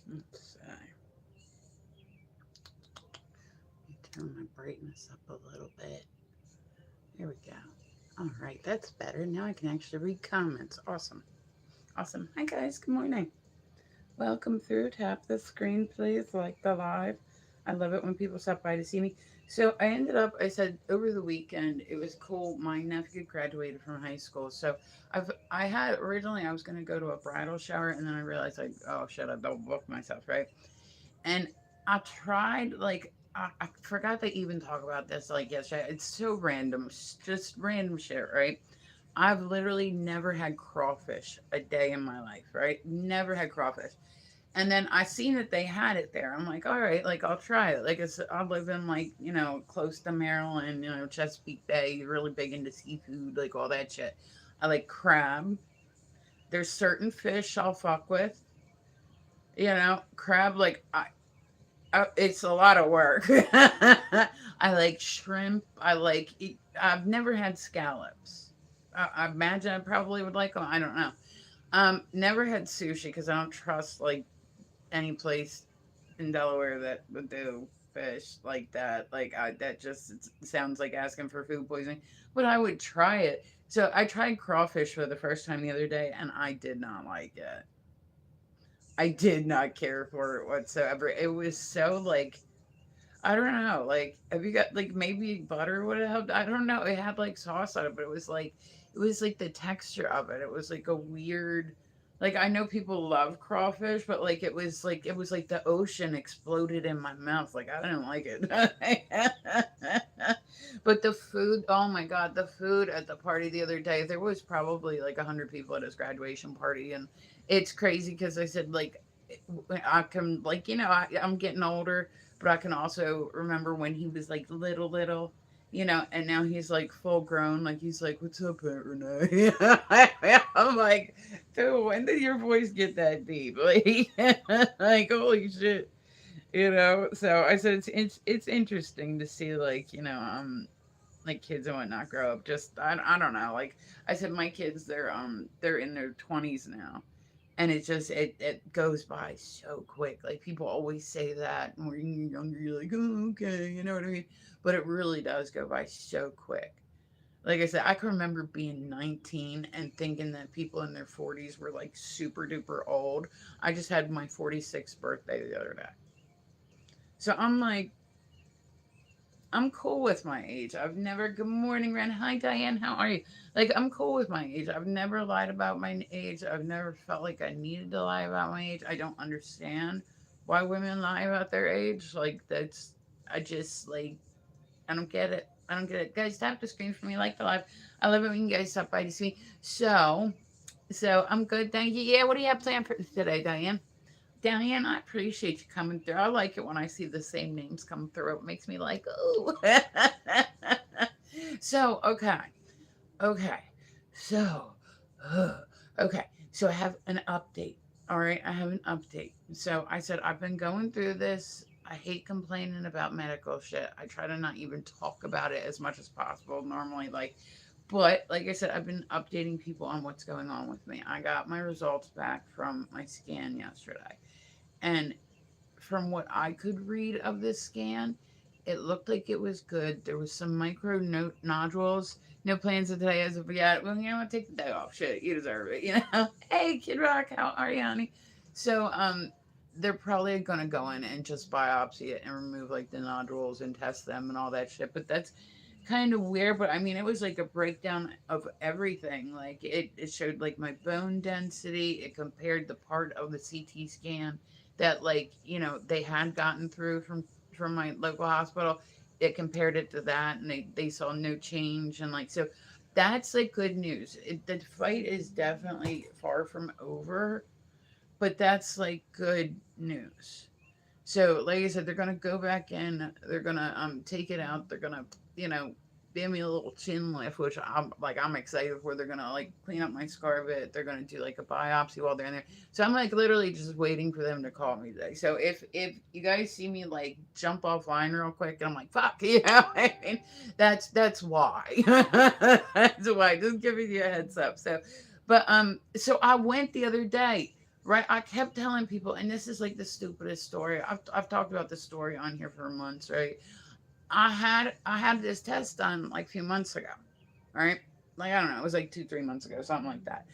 Let's see. Let me turn my brightness up a little bit. There we go. All right, that's better. Now I can actually read comments. Awesome. Awesome. Hi, guys. Good morning. Welcome through. Tap the screen, please. Like the live. I love it when people stop by to see me. So I said over the weekend, it was cool. My nephew graduated from high school. So originally I was going to go to a bridal shower and then I realized oh shit, I double booked myself, right? And I tried, I forgot to even talk about this like yesterday. It's so random, just random shit, right? I've literally never had crawfish a day in my life, right? Never had crawfish. And then I seen that they had it there. I'm like, all right, like I'll try it. Like I live in like, close to Maryland, Chesapeake Bay, really big into seafood, like all that shit. I like crab. There's certain fish I'll fuck with. Crab, it's a lot of work. I like shrimp. I've never had scallops. I imagine I probably would like them. I don't know. Never had sushi because I don't trust like any place in Delaware that would do fish like that. That just sounds like asking for food poisoning. But I would try it. So I tried crawfish for the first time the other day, and I did not like it. I did not care for it whatsoever. It was so like I don't know. Like, have you got like maybe butter would have helped? I don't know. It had like sauce on it, but it was like the texture of it. It was like a weird. Like I know people love crawfish, but it was like the ocean exploded in my mouth. Like I didn't like it. But the food, oh my god, the food at the party the other day. There was probably like 100 people at his graduation party, and it's crazy because I said like I can like I'm getting older, but I can also remember when he was like little, and now he's like full grown. Like he's like, "What's up, Aunt Renee?" I'm like, "Dude, when did your voice get that deep?" Like holy shit, So I said it's interesting to see like kids and whatnot grow up. Just I don't know. Like I said, my kids they're in their 20s now, and it goes by so quick. Like people always say that when you're younger, you're like, oh, okay, you know what I mean? But it really does go by so quick. Like I said, I can remember being 19 and thinking that people in their 40s were like super duper old. I just had my 46th birthday the other day. So I'm like, I'm cool with my age. I've never, good morning, Ren. Hi, Diane. How are you? Like, I'm cool with my age. I've never lied about my age. I've never felt like I needed to lie about my age. I don't understand why women lie about their age. I just, I don't get it. I don't get it. Guys, tap the screen for me. Like the live. I love it when you guys stop by to see me. So I'm good. Thank you. Yeah, what do you have planned for today, Diane? Diane, I appreciate you coming through. I like it when I see the same names come through. It makes me like, oh. So, okay. Okay. So, uh, okay. So I have an update. All right. I have an update. So I said, I've been going through this. I hate complaining about medical shit. I try to not even talk about it as much as possible normally. But like I said, I've been updating people on what's going on with me. I got my results back from my scan yesterday. And from what I could read of this scan, it looked like it was good. There was some micro nodules. No plans of today as of yet. Well, take the day off. Shit, you deserve it. Hey, Kid Rock, how are you, honey? So, they're probably gonna go in and just biopsy it and remove like the nodules and test them and all that shit. But that's kind of weird. But I mean, it was like a breakdown of everything. Like it showed like my bone density. It compared the part of the CT scan that they had gotten through from my local hospital. It compared it to that, and they saw no change, and so that's like good news. The fight is definitely far from over, but that's like good news. So, like I said, they're gonna go back in. They're gonna take it out. They're gonna give me a little chin lift, which I'm excited for. They're gonna like clean up my scar a bit. They're gonna do like a biopsy while they're in there. So I'm like literally just waiting for them to call me today. So if you guys see me like jump offline real quick, and I'm like fuck, I mean that's why. That's why. Just giving you a heads up. So I went the other day. right? I kept telling people, and this is like the stupidest story. I've talked about this story on here for months, right? I had this test done like a few months ago, right? Like I don't know, it was like 2 3 months ago, something like that.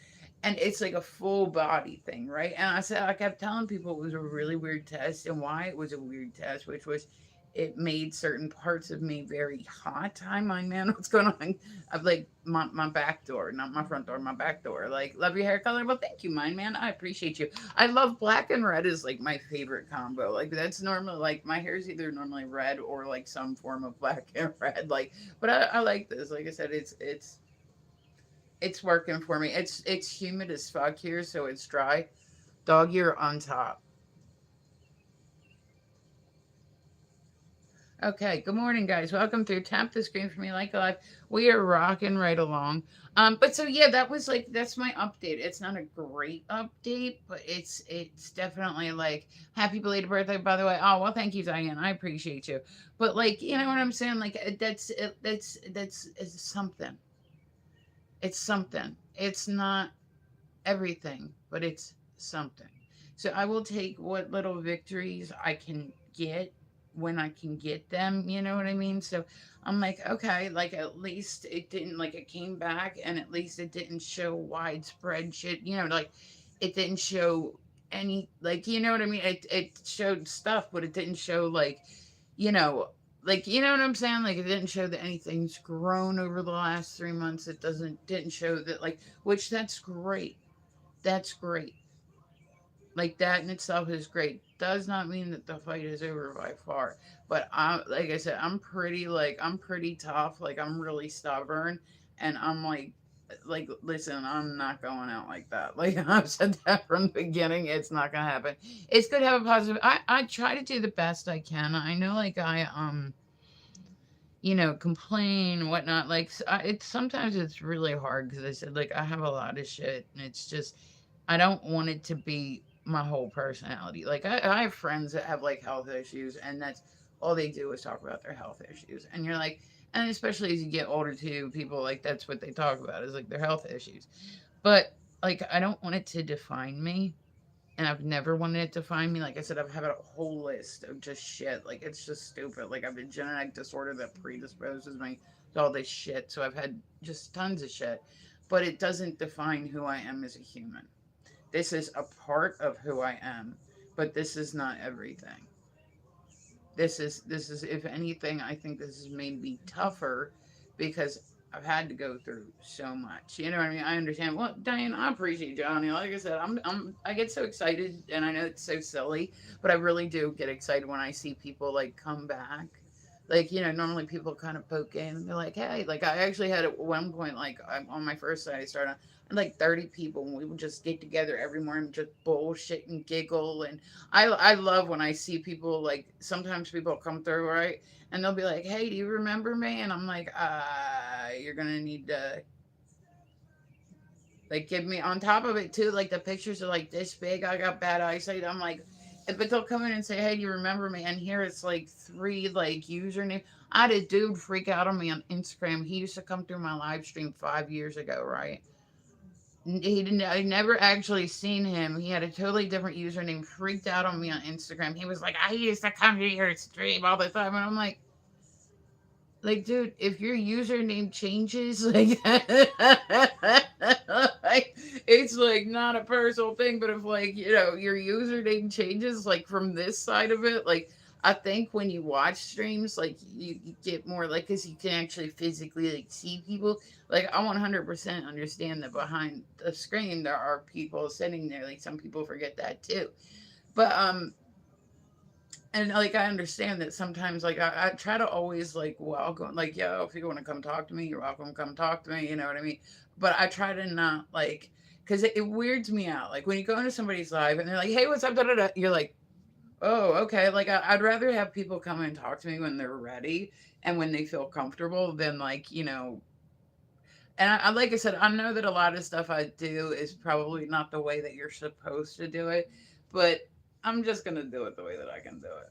And it's like a full body thing, right? And I kept telling people it was a really weird test, and why it was a weird test, which was it made certain parts of me very hot. Hi, mind man, what's going on? I've like my back door, not my front door, my back door. Like, love your hair color. Well, thank you, mind man. I appreciate you. I love black and red is like my favorite combo. Like that's normally like my hair is either normally red or like some form of black and red. Like, but I like this. Like I said, it's working for me. It's humid as fuck here, so it's dry. Dog ear on top. Okay, good morning, guys. Welcome through. Tap the screen for me like a live. We are rocking right along. But so yeah, that was like that's my update. It's not a great update, but it's definitely like happy belated birthday, by the way. Oh well, thank you, Diane. I appreciate you. But like, you know what I'm saying? Like that's it's something. It's something. It's not everything, but it's something. So I will take what little victories I can get when I can get them, you know what I mean? So I'm like, okay, like at least it didn't like it came back and at least it didn't show widespread shit, you know, like it didn't show any like you know what I mean? It showed stuff, but it didn't show you know, you know what I'm saying? Like it didn't show that anything's grown over the last 3 months. It didn't show that which that's great. That's great. Like that in itself is great. Does not mean that the fight is over by far. But I like I said, I'm pretty tough. Like I'm really stubborn and I'm like listen, I'm not going out like that. Like I've said that from the beginning. It's not gonna happen. It's good to have a positive I try to do the best I can. I know like I you know, complain, whatnot. Like it's sometimes it's really hard because I said like I have a lot of shit, and it's just I don't want it to be my whole personality. Like I have friends that have like health issues, and that's all they do is talk about their health issues, and you're like, and especially as you get older too, people like that's what they talk about is like their health issues, but like I don't want it to define me and I've never wanted it to find me. Like I said, I've had a whole list of just shit. Like it's just stupid. Like I have a genetic disorder that predisposes me to all this shit. So I've had just tons of shit. But it doesn't define who I am as a human. This is a part of who I am, but this is not everything. This is if anything, I think this has made me tougher because I've had to go through so much. You know what I mean? I understand. Well, Diane, I appreciate Johnny. Like I said, I get so excited, and I know it's so silly, but I really do get excited when I see people like come back. Like you know, normally people kind of poke in and they're like, "Hey," like I actually had at one point, like on my first site, I started and like 30 people, and we would just get together every morning, just bullshit and giggle, and I love when I see people like sometimes people come through right and they'll be like, "Hey, do you remember me?" And I'm like, you're gonna need to like give me on top of it too. Like the pictures are like this big. I got bad eyesight. I'm like, but they'll come in and say, "Hey, do you remember me?" And here it's like three like username. I had a dude freak out on me on Instagram. He used to come through my live stream 5 years ago, right? He didn't. I never actually seen him. He had a totally different username. Freaked out on me on Instagram. He was like, "I used to come to your stream all the time," and I'm like, dude, if your username changes, like it's like not a personal thing, but if like you know your username changes, like from this side of it, like I think when you watch streams, like you get more like because you can actually physically like see people. Like I 100% understand that behind the screen there are people sitting there. Like some people forget that too, but and like I understand that sometimes like I try to always like welcome like yo if you want to come talk to me you're welcome to come talk to me you know what I mean but I try to not like because it weirds me out like when you go into somebody's live and they're like hey what's up da, da, da, you're like oh okay like I'd rather have people come and talk to me when they're ready and when they feel comfortable than like you know and I like I said I know that a lot of stuff I do is probably not the way that you're supposed to do it but I'm just gonna do it the way that I can do it.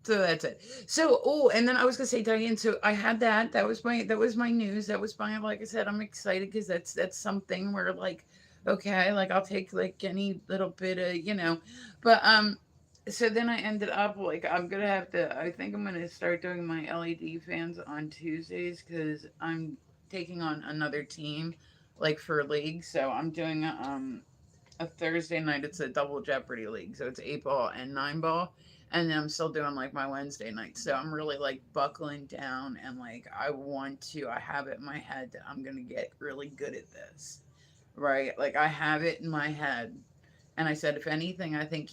So that's it. So, oh, and then I was gonna say, Diane. So I had that. That was my news. That was my like I said. I'm excited because that's something where like, Okay, like I'll take like any little bit of, but so then I ended up like I'm gonna have to. I think I'm gonna start doing my LED fans on Tuesdays because I'm taking on another team, like for league. So I'm doing a Thursday night. It's a double Jeopardy league, so it's 8 ball and 9 ball, and then I'm still doing like my Wednesday night. So I'm really like buckling down, and like I want to. I have it in my head that I'm gonna get really good at this, right? Like I have it in my head. And I said, if anything, I think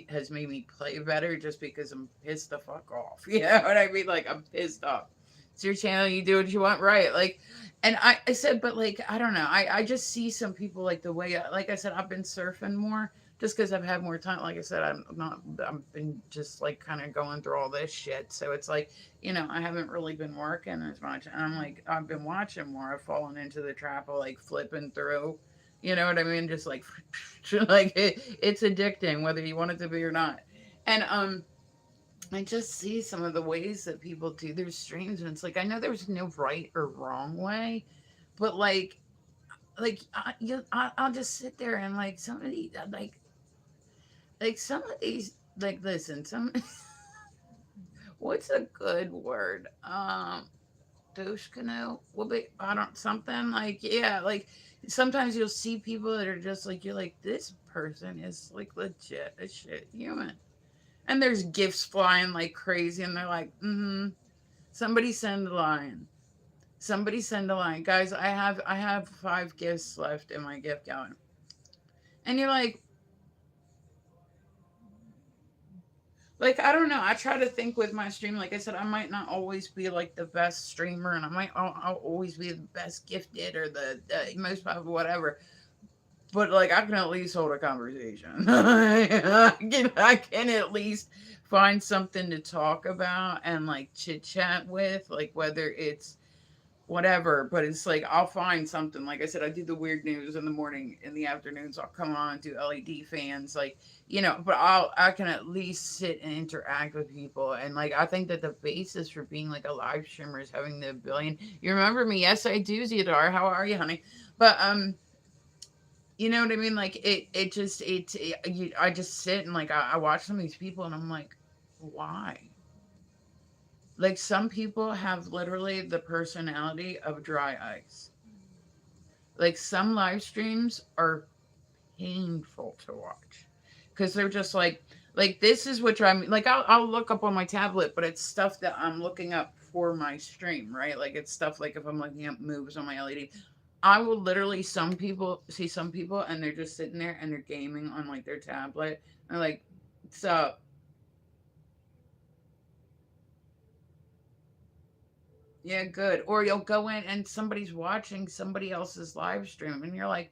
has made me play better just because I'm pissed the fuck off. You know what I mean? Like, I'm pissed off. It's your channel. You do what you want, right? Like, and I said, but like, I don't know. I just see some people like the way, like I said, I've been surfing more just because I've had more time. Like I said, I've been just like kind of going through all this shit. So it's like, I haven't really been working as much. And I'm like, I've been watching more. I've fallen into the trap of like flipping through. You know what I mean? Just like, like it's addicting, whether you want it to be or not. And I just see some of the ways that people do their streams, and it's like I know there's no right or wrong way, but I'll just sit there and like somebody like some of these like listen some what's a good word douche canoe will be I don't something like yeah like sometimes you'll see people that are just like you're like this person is like legit a shit human and there's gifts flying like crazy and they're like somebody send a line. Somebody send a line. Guys, I have 5 gifts left in my gift gallery. And you're like I don't know. I try to think with my stream. Like I said, I might not always be like the best streamer, and I'll always be the best gifted or the most popular, whatever. But like I can at least hold a conversation. I can at least find something to talk about and like chit chat with, like whether it's whatever, but it's like I'll find something. Like I said, I do the weird news in the morning, in the afternoons I'll come on do LED fans, like but I can at least sit and interact with people, and like I think that the basis for being like a live streamer is having the ability. You remember me? Yes, I do, Theodore. How are you, honey? But you know what I mean? Like I just sit and like I watch some of these people, and I'm like, why? Like some people have literally the personality of dry ice. Like some live streams are painful to watch because they're just like this is what I'm like I'll look up on my tablet, but it's stuff that I'm looking up for my stream, right? Like it's stuff like if I'm looking up moves on my LED, I will literally some people and they're just sitting there and they're gaming on like their tablet and they're like, so yeah, good. Or you'll go in and somebody's watching somebody else's live stream and you're like,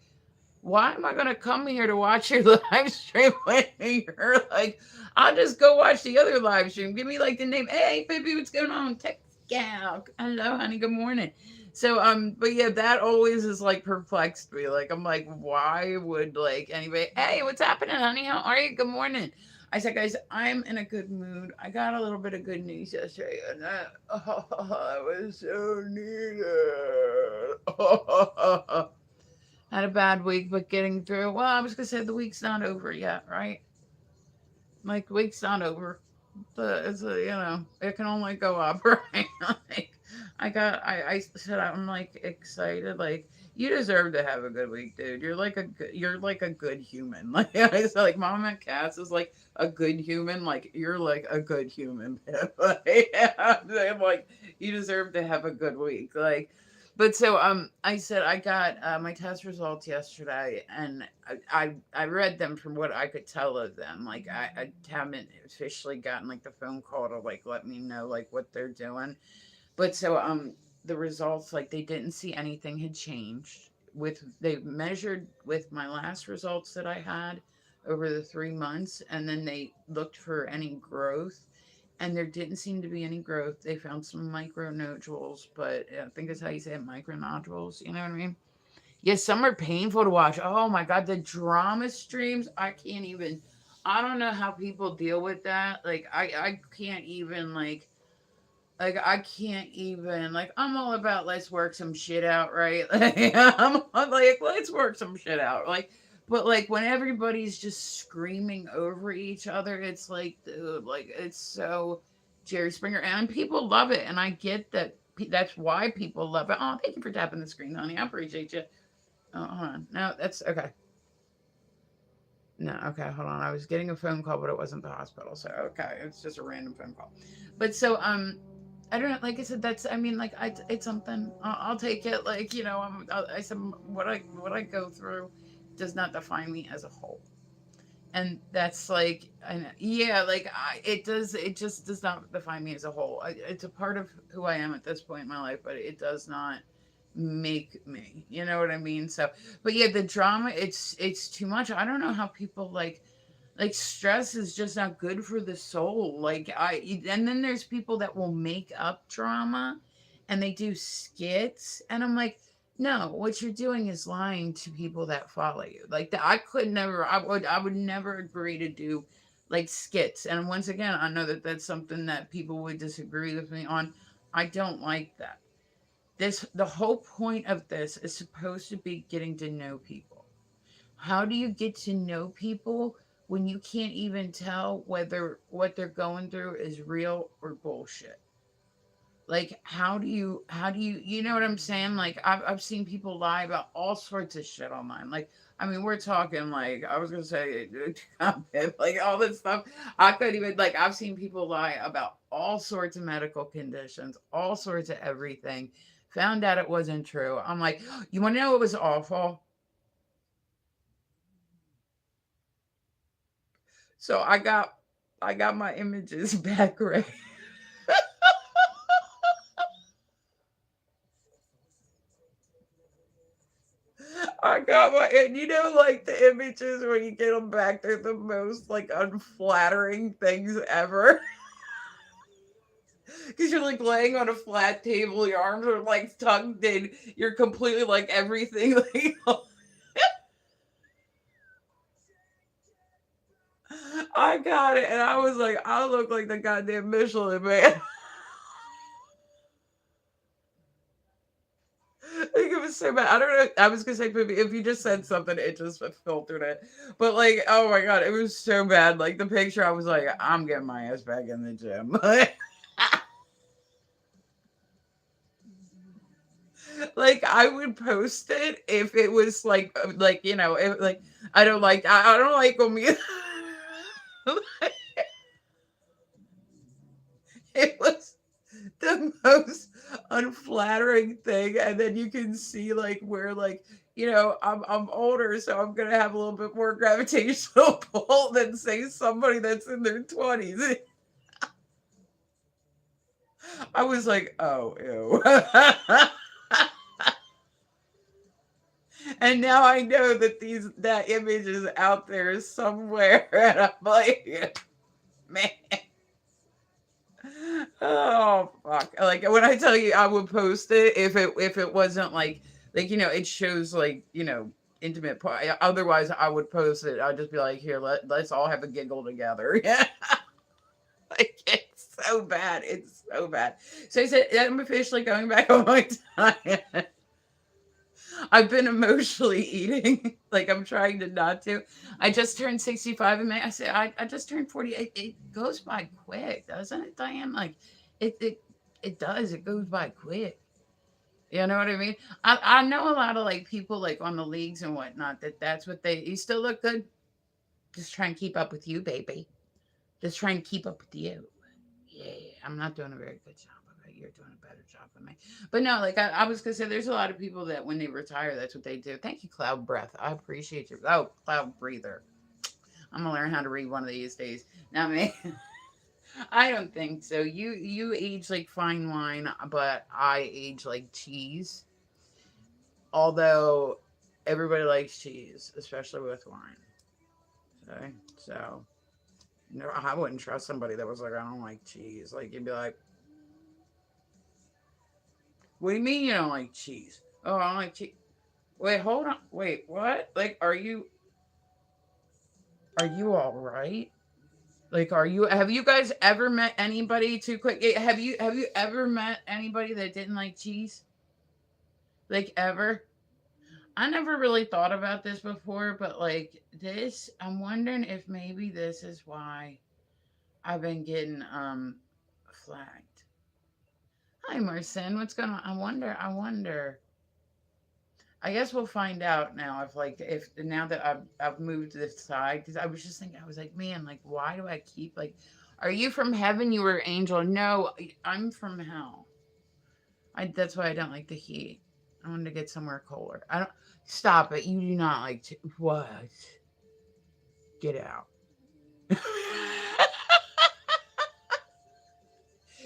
why am I gonna come here to watch your live stream when you're like, I'll just go watch the other live stream. Give me like the name. Hey, baby, what's going on? Text gal. Hello, honey. Good morning. So, but yeah, that always is like perplexed me. Like, I'm like, why would like anybody? Hey, what's happening, honey? How are you? Good morning. I said, guys, I'm in a good mood. I got a little bit of good news yesterday, and I was so needed. Had a bad week, but getting through. Well, I was gonna say the week's not over yet, right? Like the week's not over. It's it can only go up, right? Like I said I'm like excited. Like you deserve to have a good week, dude. You're like a good human. Like I said, like Mama Cass is like a good human. Like you're like a good human. Like, I'm like you deserve to have a good week. Like but so I said I got my test results yesterday and I read them from what I could tell of them. Like I haven't officially gotten like the phone call to like let me know like what they're doing. But so the results like they didn't see anything had changed. With they measured with my last results that I had over the 3 months and then they looked for any growth and there didn't seem to be any growth. They found some micro nodules, but I think that's how you say it, micro nodules. You know what I mean? Yes, some are painful to watch. Oh my god, the drama streams, I can't even. I don't know how people deal with that. Like I can't even like. like I can't even like I'm all about let's work some shit out, right? Like, I'm like let's work some shit out, like. But like when everybody's just screaming over each other, it's like, dude, like it's so Jerry Springer, and people love it, and I get that. That's why people love it. Oh, thank you for tapping the screen, honey. I appreciate you. Oh, hold on. No, that's okay. No, okay, hold on. I was getting a phone call, but it wasn't the hospital. So okay, it's just a random phone call. But so I don't know. Like I said, that's I mean, like it's something. I'll take it. Like you know, I said what I go through does not define me as a whole, and that's like and yeah, like it does. It just does not define me as a whole. It's a part of who I am at this point in my life, but it does not make me. You know what I mean? So, but yeah, the drama. It's too much. I don't know how people like stress is just not good for the soul. Like and then there's people that will make up drama and they do skits and I'm like, no, what you're doing is lying to people that follow you. Like that I could never I would never agree to do like skits. And once again, I know that that's something that people would disagree with me on. I don't like that. This the whole point of this is supposed to be getting to know people. How do you get to know people when you can't even tell whether what they're going through is real or bullshit? Like how do you you know what I'm saying? Like I've seen people lie about all sorts of shit online. Like I mean we're talking like I was gonna say like all this stuff. I couldn't even like I've seen people lie about all sorts of medical conditions, all sorts of everything. Found out it wasn't true. I'm like, you wanna know what was awful? So I got my images back right. I got my and you know like the images when you get them back, they're the most like unflattering things ever. Because you're like laying on a flat table, your arms are like tucked in, you're completely like everything like I got it, and I was like, I look like the goddamn Michelin man. Like, it was so bad. I don't know. I was gonna say, Poopy, if you just said something, it just filtered it. But like, oh my god, it was so bad. Like the picture, I was like, I'm getting my ass back in the gym. Like I would post it if it was like you know, if like I don't like when we it was the most unflattering thing. And then you can see like where like you know I'm older, so I'm gonna have a little bit more gravitational pull than say somebody that's in their 20s. I was like, oh ew. And now I know that that image is out there somewhere, and I'm like, man, oh fuck! Like when I tell you, I would post it if it wasn't like you know it shows like you know intimate part. Otherwise, I would post it. I'd just be like, here, let's all have a giggle together. Yeah, like it's so bad. It's so bad. So I said, I'm officially going back on my diet. I've been emotionally eating. Like I'm trying to not to. I just turned 65 in May. I said I just turned 40. It goes by quick, doesn't it, Diane? Like it it it does. It goes by quick. You know what I mean? I know a lot of like people like on the leagues and whatnot that's what they. You still look good. Just try and keep up with you, baby. Just try and keep up with you. Yeah, I'm not doing a very good job of it. You're doing a better job than me. But no, like I was gonna say, there's a lot of people that when they retire, that's what they do. Thank you, Cloud Breath. I appreciate you. Oh, Cloud Breather. I'm gonna learn how to read one of these days. Not me. I don't think so. You age like fine wine, but I age like cheese. Although everybody likes cheese, especially with wine. Okay, so no, I wouldn't trust somebody that was like, I don't like cheese. Like you'd be like, what do you mean you don't like cheese? Oh, I don't like cheese. Wait, hold on. Wait, what? Like, are you all right? Like, are you? Have you guys ever met anybody too quick? Have you ever met anybody that didn't like cheese? Like ever? I never really thought about this before, but like this, I'm wondering if maybe this is why I've been getting flagged. Hi, Marcin. What's going on? I wonder. I guess we'll find out now if now that I've moved to this side, because I was just thinking, I was like, man, like why do I keep like, are you from heaven? You were an angel? No, I'm from hell. That's why I don't like the heat. I wanted to get somewhere colder. I don't. Stop it. You do not like what? Get out.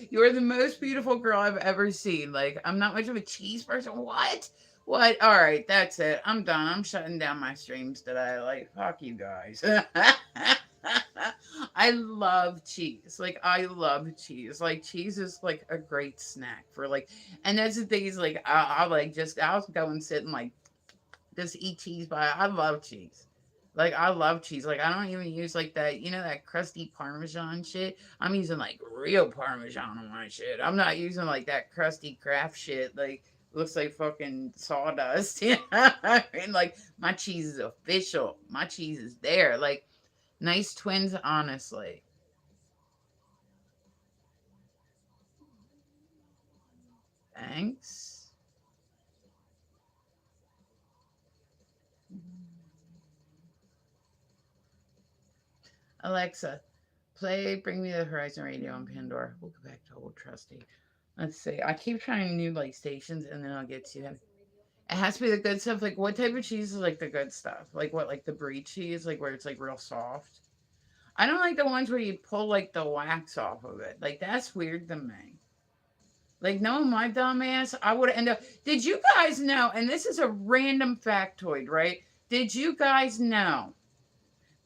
You're the most beautiful girl I've ever seen. Like, I'm not much of a cheese person. What? What? All right, that's it. I'm done. I'm shutting down my streams today. Like, fuck you guys. I love cheese. Like, I love cheese. Like, cheese is like a great snack for like, and that's the thing is like, I'll like just, I'll go and sit and like just eat cheese, but I love cheese. Like I love cheese. Like I don't even use like that, that crusty Parmesan shit. I'm using like real Parmesan on my shit. I'm not using like that crusty Kraft shit. Like looks like fucking sawdust. I mean, like my cheese is official. My cheese is there. Like nice twins, honestly. Thanks. Alexa, play Bring Me the Horizon Radio on Pandora. We'll go back to old trusty. Let's see. I keep trying new like stations and then I'll get to it. It has to be the good stuff. Like what type of cheese is like the good stuff? Like what, like the brie cheese, like where it's like real soft. I don't like the ones where you pull like the wax off of it. Like that's weird to me. Like knowing my dumb ass, I would end up. Did you guys know? And this is a random factoid, right? Did you guys know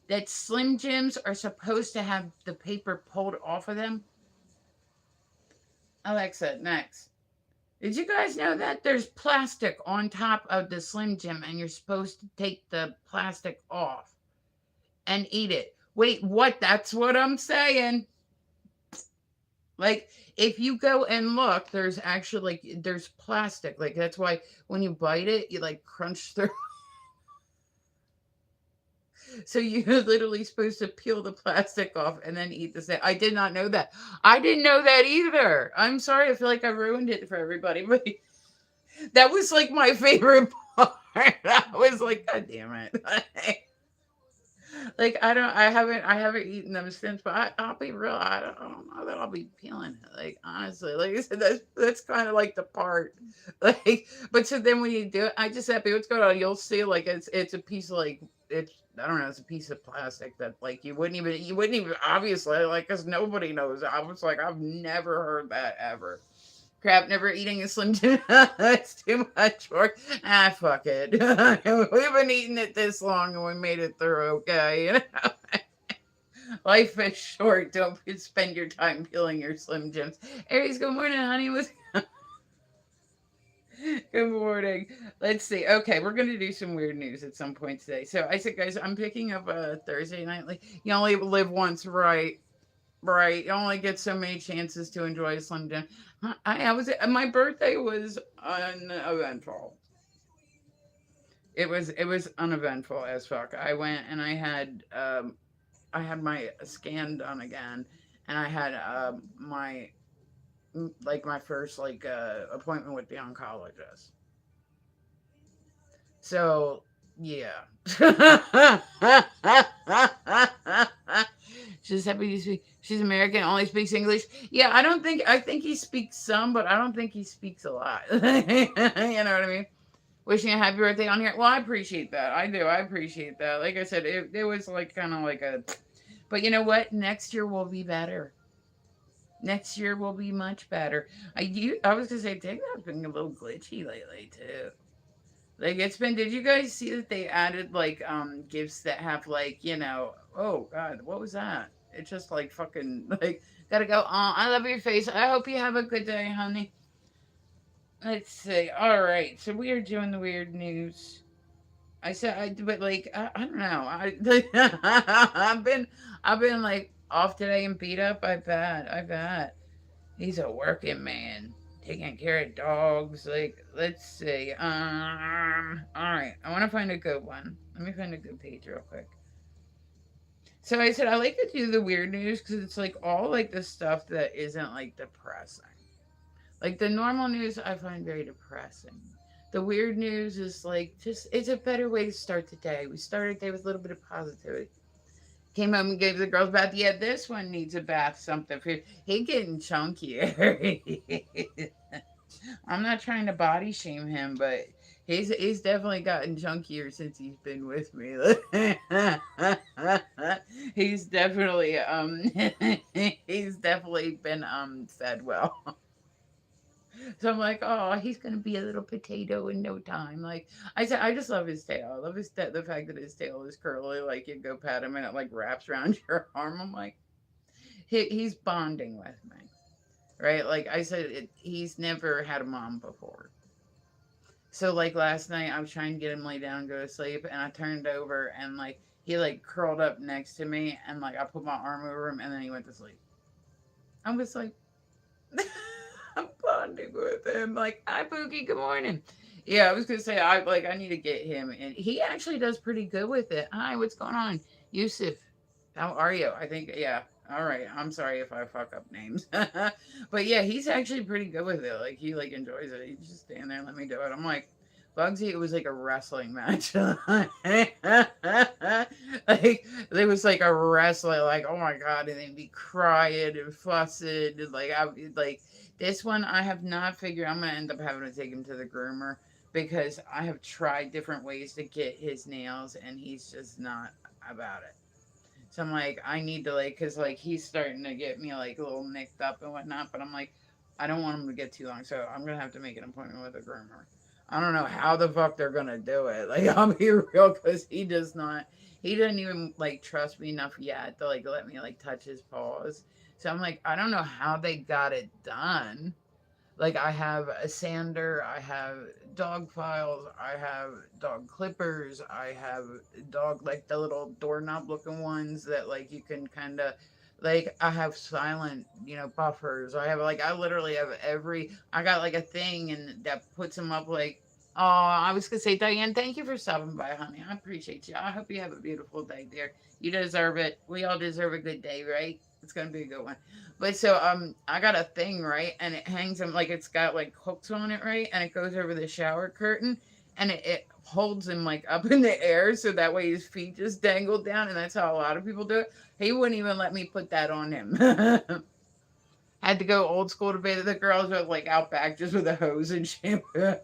that Slim Jims are supposed to have the paper pulled off of them? Alexa, next. Did you guys know that there's plastic on top of the Slim Jim and you're supposed to take the plastic off and eat it? Wait, what? That's what I'm saying. Like, if you go and look, there's actually like there's plastic. Like that's why when you bite it, you like crunch through. So you're literally supposed to peel the plastic off and then eat the same. I did not know that. I didn't know that either. I'm sorry. I feel like I ruined it for everybody, but that was like my favorite part. I was like, God damn it. Like I haven't eaten them since, but I'll be real. I don't know that I'll be peeling it. Like honestly, like I said, that's kind of like the part. Like, but so then when you do it, I just said, what's going on? You'll see, like it's a piece of like it's I don't know, it's a piece of plastic that like you wouldn't even obviously like because nobody knows. I was like, I've never heard that ever. Crap, never eating a Slim Jim. It's too much work. Ah, fuck it. We've been eating it this long and we made it through okay. Life is short. Don't spend your time peeling your Slim Jims. Aries, good morning, honey. Good morning. Let's see. Okay, we're going to do some weird news at some point today. So I said, guys, I'm picking up a Thursday night. Like, you only live once, right? Right. You only get so many chances to enjoy a Slim Jim. I was my birthday was uneventful. It was uneventful as fuck. I went and I had my scan done again, and I had my first appointment with the oncologist. So yeah. She's happy to speak. She's American, only speaks English. Yeah, I think he speaks some, but I don't think he speaks a lot. You know what I mean? Wishing a happy birthday on here. Well, I appreciate that. I do. I appreciate that. Like I said, it was like kind of like a. But you know what? Next year will be better. Next year will be much better. I was gonna say TikTok's been a little glitchy lately too. Like it's been. Did you guys see that they added like gifts that have like Oh God, what was that? It's just like fucking like gotta go. Oh, I love your face. I hope you have a good day, honey. Let's see. All right, so we are doing the weird news. But like I don't know. I've been like off today and beat up? I bet. I bet. He's a working man. Taking care of dogs. Like, let's see. Alright. I want to find a good one. Let me find a good page real quick. So I said I like to do the weird news because it's like all like the stuff that isn't like depressing. Like the normal news I find very depressing. The weird news is like just it's a better way to start the day. We started the day with a little bit of positivity. Came home and gave the girls a bath. Yeah, this one needs a bath. Something for he getting chunkier. I'm not trying to body shame him, but he's definitely gotten chunkier since he's been with me. he's definitely he's definitely been fed well. So I'm like, oh, he's gonna be a little potato in no time. Like I said, I just love his tail. I love the fact that his tail is curly. Like you go pat him and it like wraps around your arm. I'm like, he's bonding with me, right? Like I said, he's never had a mom before. So like last night, I was trying to get him lay down and go to sleep, and I turned over and like he like curled up next to me, and like I put my arm over him, and then he went to sleep. I was like, I'm bonding with him. Like, hi Pookie, good morning. Yeah, I was gonna say I need to get him, and he actually does pretty good with it. Hi, what's going on, Yusuf? How are you? I think yeah. All right. I'm sorry if I fuck up names, but yeah, he's actually pretty good with it. Like he like enjoys it. He just stand there and let me do it. I'm like, Bugsy, it was like a wrestling match. like it was like a wrestling. Like oh my god, and they'd be crying and fussing. And, like I like this one, I have not figured. I'm gonna end up having to take him to the groomer because I have tried different ways to get his nails, and he's just not about it. So I'm like, I need to like, cause like he's starting to get me like a little nicked up and whatnot. But I'm like, I don't want him to get too long, so I'm gonna have to make an appointment with a groomer. I don't know how the fuck they're gonna do it. Like I'll be real, cause he does not. He doesn't even like trust me enough yet to like let me like touch his paws. So I'm like, I don't know how they got it done. Like I have a sander, I have dog files, I have dog clippers, I have dog like the little doorknob looking ones that like you can kind of like I have silent, buffers. I literally have every I got like a thing and that puts them up like oh, I was gonna say, Diane, thank you for stopping by, honey. I appreciate you. I hope you have a beautiful day, dear. You deserve it. We all deserve a good day, right? It's gonna be a good one. But so I got a thing, right? And it hangs them like it's got like hooks on it, right? And it goes over the shower curtain and it holds him like up in the air so that way his feet just dangle down, and that's how a lot of people do it. He wouldn't even let me put that on him. Had to go old school to bathe the girls with like out back just with a hose and shampoo.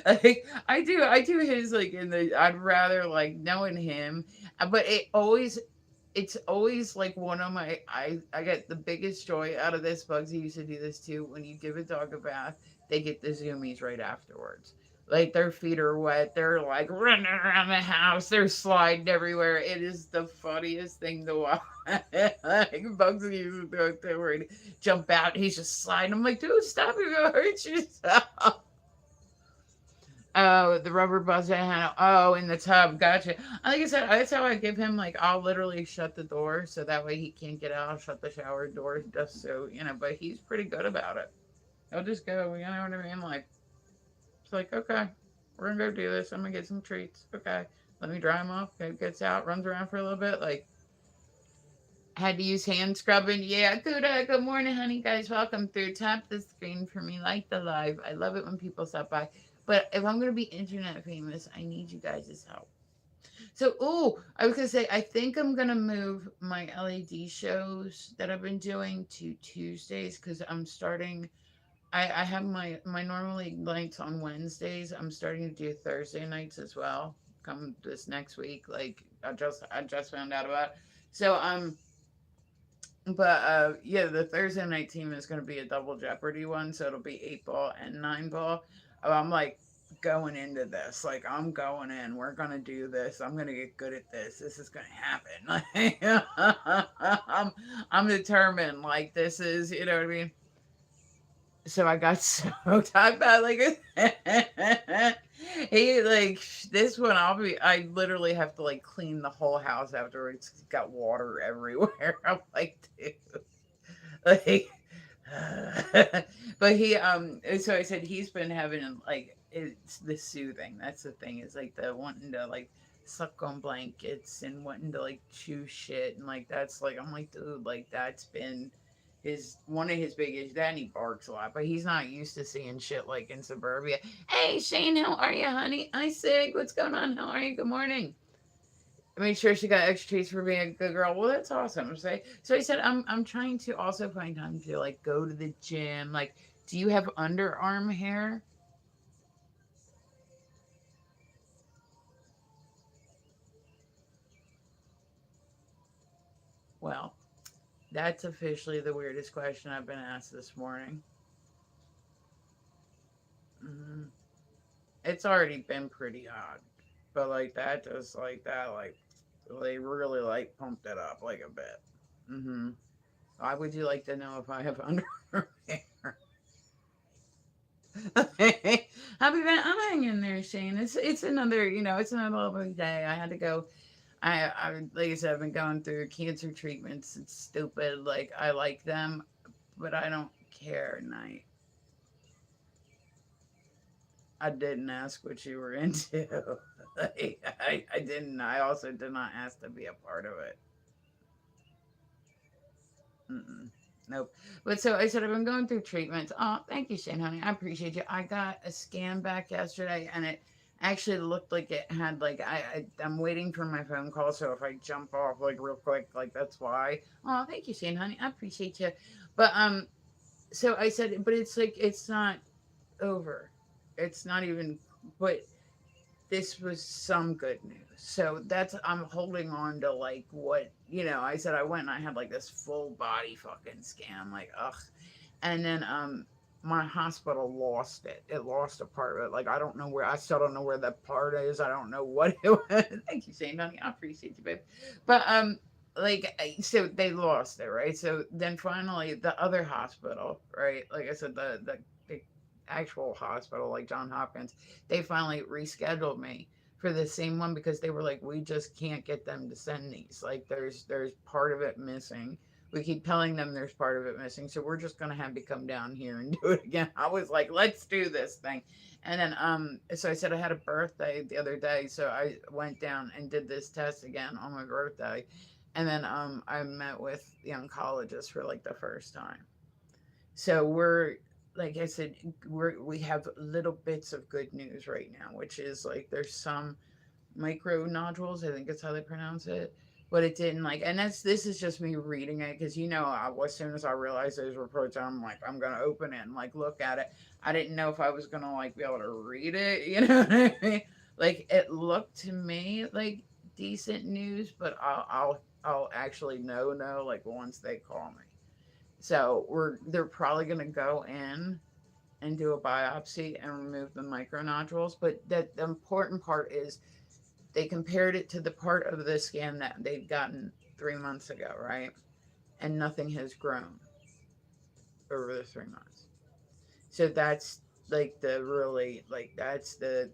like I do his like in the I'd rather like knowing him, but it's always like one of my I get the biggest joy out of this. Bugsy used to do this too. When you give a dog a bath, they get the zoomies right afterwards. Like their feet are wet, they're like running around the house, they're sliding everywhere. It is the funniest thing to watch. like Bugsy used to do it too, where he'd jump out, he's just sliding. I'm like, dude, stop, you're gonna hurt yourself. Oh, the rubber buzzer handle. Oh, in the tub. Gotcha. Like I said, that's how I give him. Like, I'll literally shut the door so that way he can't get out. I'll shut the shower door just so But he's pretty good about it. He'll just go. You know what I mean? Like, it's like okay, we're gonna go do this. I'm gonna get some treats. Okay, let me dry him off. Okay, gets out, runs around for a little bit. Like, had to use hand scrubbing. Yeah, good morning, honey. Guys, welcome through. Tap the screen for me, like the live. I love it when people stop by. But if I'm gonna be internet famous, I need you guys' help. So, I was gonna say, I think I'm gonna move my LED shows that I've been doing to Tuesdays because I'm starting. I have my normally nights on Wednesdays. I'm starting to do Thursday nights as well. Come this next week, like I just found out about. So but yeah, the Thursday night team is going to be a double Jeopardy one, so it'll be 8 ball and 9 ball. I'm like going into this, like I'm going in. We're gonna do this. I'm gonna get good at this. This is gonna happen. I'm determined. Like this is, you know what I mean. So I got so tired about like He like this one. I literally have to like clean the whole house afterwards. It's got water everywhere. I'm like, dude, like, but he So I said he's been having like it's the soothing. That's the thing. Is like the wanting to like suck on blankets and wanting to like chew shit and like that's like I'm like dude like that's been his one of his biggest. Then he barks a lot, but he's not used to seeing shit like in suburbia. Hey Shane, how are you, honey? I Sig, what's going on? How are you? Good morning. I made sure she got extra treats for being a good girl. Well, that's awesome. So I said I'm trying to also find time to like go to the gym. Like, do you have underarm hair? Well, that's officially the weirdest question I've been asked this morning. hmm It's already been pretty hot, but like that, just like that, like they really like pumped it up like a bit. Why would you like to know if I have underarm hair? How have you been? I'm hanging there, Shane. It's another it's another lovely day. I had to go. I like I said, I've been going through cancer treatments. It's stupid. Like I like them, but I don't care. Night. I didn't ask what you were into. Like, I didn't. I also did not ask to be a part of it. Mm-mm. Nope. But so I said I've been going through treatments. Oh, thank you, Shane, honey. I appreciate you. I got a scan back yesterday, and it actually looked like it had like I'm waiting for my phone call. So if I jump off like real quick, like that's why. Oh, thank you, Shane, honey. I appreciate you. But so I said, but it's like it's not over. It's not even. But this was some good news. So that's I'm holding on to like what I said I went and I had like this full body fucking scan, like ugh. And then my hospital lost it. It lost a part of it. Like I still don't know where that part is. I don't know what it was. Thank you, Shane, honey. I appreciate you, babe. But so they lost it, right? So then finally the other hospital, right? Like I said, the actual hospital, like John Hopkins, they finally rescheduled me for the same one because they were like, we just can't get them to send these. Like there's part of it missing. We keep telling them there's part of it missing, so we're just gonna have to come down here and do it again. I was like, let's do this thing. And then so I said I had a birthday the other day, so I went down and did this test again on my birthday. And then I met with the oncologist for like the first time. So we're like I said, we have little bits of good news right now, which is like there's some micro nodules. I think that's how they pronounce it. But it didn't like, and this is just me reading it because as soon as I realized those were protein, I'm like I'm gonna open it and like look at it. I didn't know if I was gonna like be able to read it. You know what I mean? Like it looked to me like decent news, but I'll actually know like once they call me. So they're probably gonna go in and do a biopsy and remove the micronodules. But that the important part is they compared it to the part of the scan that they'd gotten 3 months ago, right? And nothing has grown over the 3 months. So that's like the really like that's the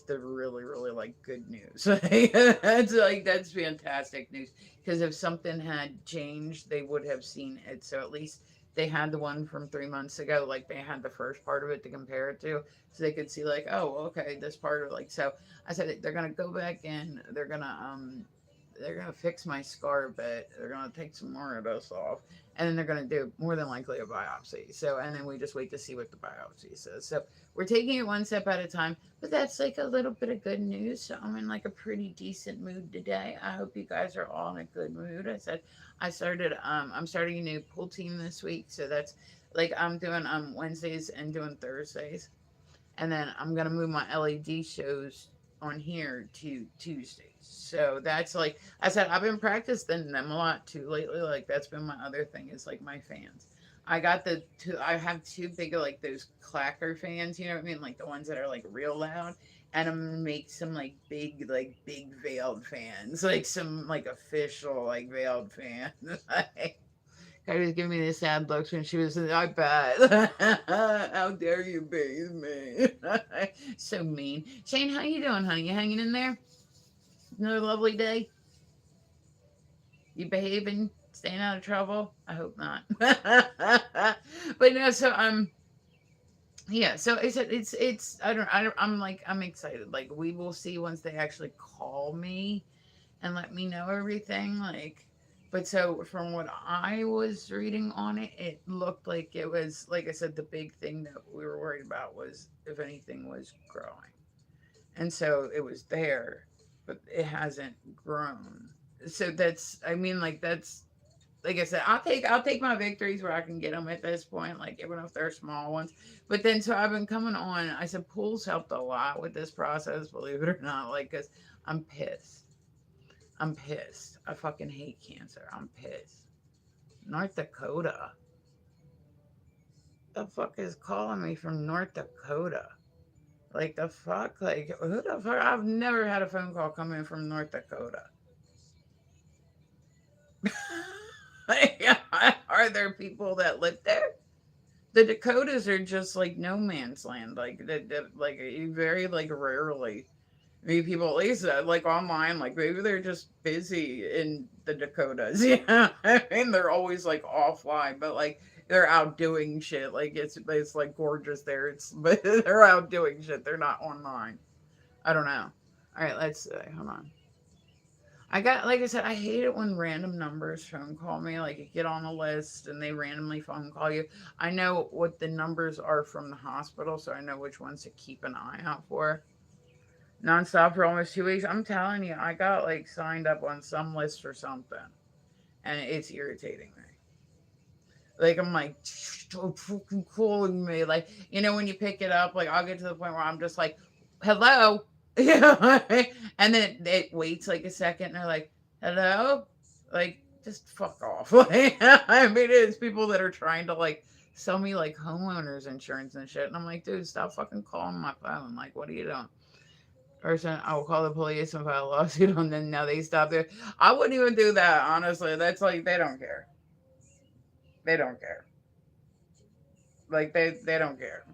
really really like good news. That's fantastic news because if something had changed, they would have seen it. So at least they had the one from 3 months ago, like they had the first part of it to compare it to, so they could see like, oh, okay, this part of like. So I said they're gonna go back in. They're gonna fix my scar a bit. They're gonna take some more of this off, and then they're going to do more than likely a biopsy. So, and then we just wait to see what the biopsy says. So, we're taking it one step at a time, but that's like a little bit of good news. So, I'm in like a pretty decent mood today. I hope you guys are all in a good mood. I'm starting a new pool team this week. So, that's like I'm doing Wednesdays and doing Thursdays, and then I'm gonna move my LED shows on here to Tuesdays. So that's like I said, I've been practicing them a lot too lately. Like that's been my other thing is like my fans. I got the two. I have two big like those clacker fans. You know what I mean? Like the ones that are like real loud. And I'm gonna make some like big veiled fans, like some like official like veiled fans. Guy was giving me the sad looks when she was in the iPad. How dare you bathe me? So mean. Shane, how you doing, honey? You hanging in there? Another lovely day? You behaving? Staying out of trouble? I hope not. But no, so yeah, so I'm like I'm excited. Like we will see once they actually call me and let me know everything. Like, but so from what I was reading on it, it looked like it was, like I said, the big thing that we were worried about was if anything was growing, and so it was there, but it hasn't grown. So that's, I mean, like that's, like I said, I'll take my victories where I can get them at this point, like even if they're small ones. But then, so I've been coming on. I said pools helped a lot with this process, believe it or not. Like, cause I'm pissed. I'm pissed. I fucking hate cancer. I'm pissed. North Dakota. The fuck is calling me from North Dakota? Like the fuck? Like who the fuck? I've never had a phone call come in from North Dakota. Like, are there people that live there? The Dakotas are just like no man's land. Like like you very like rarely meet people, at least like online. Like maybe they're just busy in the Dakotas. Yeah, I mean they're always like offline, but like they're out doing shit. Like it's like gorgeous there. It's but they're out doing shit. They're not online. I don't know. All right, let's hold on. I got, like I said, I hate it when random numbers phone call me. Like you get on a list and they randomly phone call you. I know what the numbers are from the hospital, so I know which ones to keep an eye out for. Nonstop for almost 2 weeks. I'm telling you, I got like signed up on some list for something, and it's irritating me. Like I'm like, stop fucking calling me. Like when you pick it up, like I'll get to the point where I'm just like, hello, and then it waits like a second, and they're like, hello, like just fuck off. Like I mean, it's people that are trying to like sell me like homeowners insurance and shit, and I'm like, dude, stop fucking calling my phone. Like, what are you doing? Person, I will call the police and file a lawsuit on them. Now they stop there. I wouldn't even do that, honestly. That's like they don't care. They don't care. Like they don't care.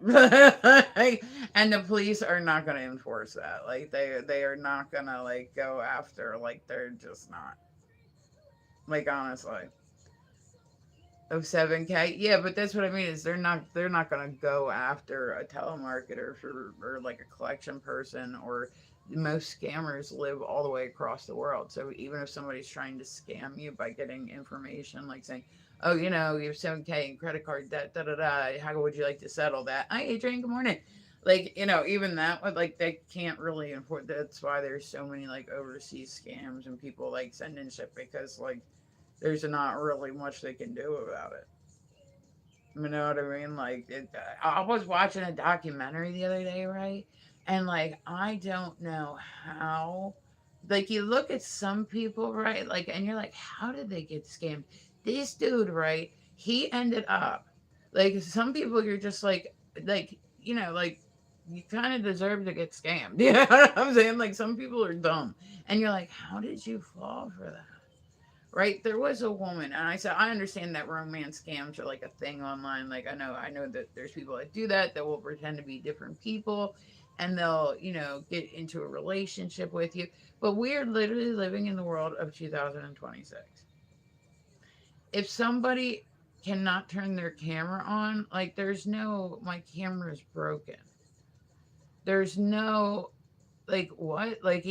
Like, and the police are not going to enforce that. Like they are not going to like go after, like they're just not. Like honestly. Of 7K, yeah, but that's what I mean is they're not gonna go after a telemarketer or like a collection person, or most scammers live all the way across the world. So even if somebody's trying to scam you by getting information like saying, oh, you have 7K in credit card debt, da da da, how would you like to settle that? Hi Adrian, good morning. Like, even that would, like, they can't really enforce. That's why there's so many like overseas scams and people like sending shit, because like there's not really much they can do about it. You know what I mean? Like, I was watching a documentary the other day, right? And like, I don't know how. Like, you look at some people, right? Like, and you're like, how did they get scammed? This dude, right? He ended up like some people. You're just like like you kind of deserve to get scammed. You know what I'm saying? Like, some people are dumb, and you're like, how did you fall for that? Right, there was a woman, and I said I understand that romance scams are like a thing online. Like, I know that there's people that do that will pretend to be different people, and they'll get into a relationship with you. But we're literally living in the world of 2026. If somebody cannot turn their camera on, like, there's no, my camera's broken, there's no, like, what, like,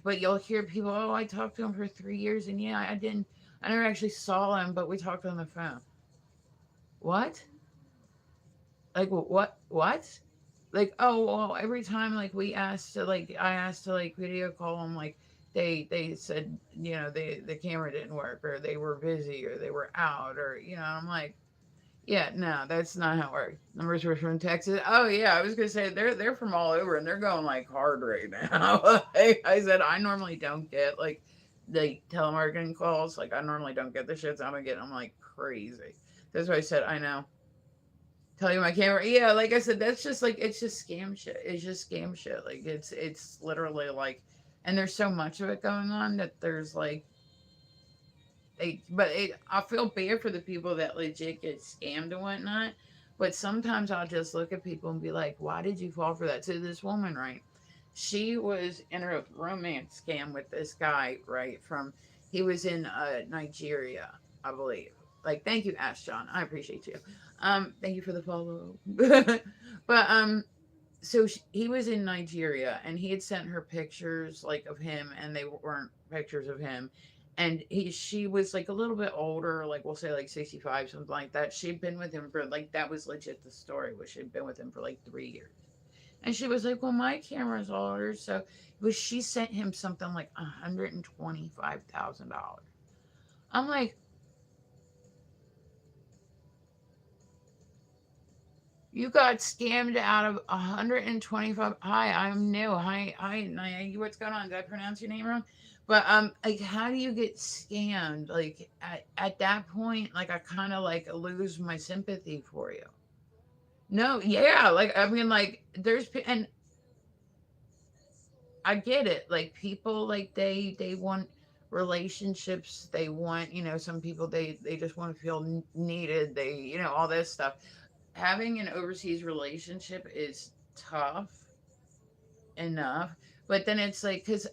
but you'll hear people, oh, I talked to him for 3 years, and yeah, I never actually saw him, but we talked on the phone. What? Like, what? Like, oh, well, every time, like, I asked to like video call him, like, they said, the camera didn't work, or they were busy, or they were out, or I'm like, yeah, no, that's not how it works. Numbers were from Texas. Oh yeah, I was gonna say they're from all over, and they're going like hard right now. I said I normally don't get like telemarketing calls. Like, I normally don't get the shits. I'm getting them like crazy. That's why I said I know. Tell you my camera. Yeah, like I said, that's just like, it's just scam shit. It's just scam shit. Like, it's literally like, and there's so much of it going on that there's like I feel bad for the people that legit get scammed and whatnot. But sometimes I'll just look at people and be like, why did you fall for that? So this woman, right? She was in a romance scam with this guy, right? He was in Nigeria, I believe. Like, thank you, Ash John. I appreciate you. Thank you for the follow. But so he was in Nigeria and he had sent her pictures like of him and they weren't pictures of him. And she was like a little bit older, like we'll say like 65, something like that. She'd been with him for like, that was legit the story, was she'd been with him for like 3 years. And she was like, well, my camera's older. So, but she sent him something like $125,000. I'm like, you got scammed out of 125. Hi, I'm new. Hi, Naya. What's going on? Did I pronounce your name wrong? But like, how do you get scammed? Like at that point, like I kind of like lose my sympathy for you. No, yeah, like I mean, like and I get it. Like people, like they want relationships. They want, some people they just want to feel needed. They, all this stuff. Having an overseas relationship is tough enough, but then it's like, because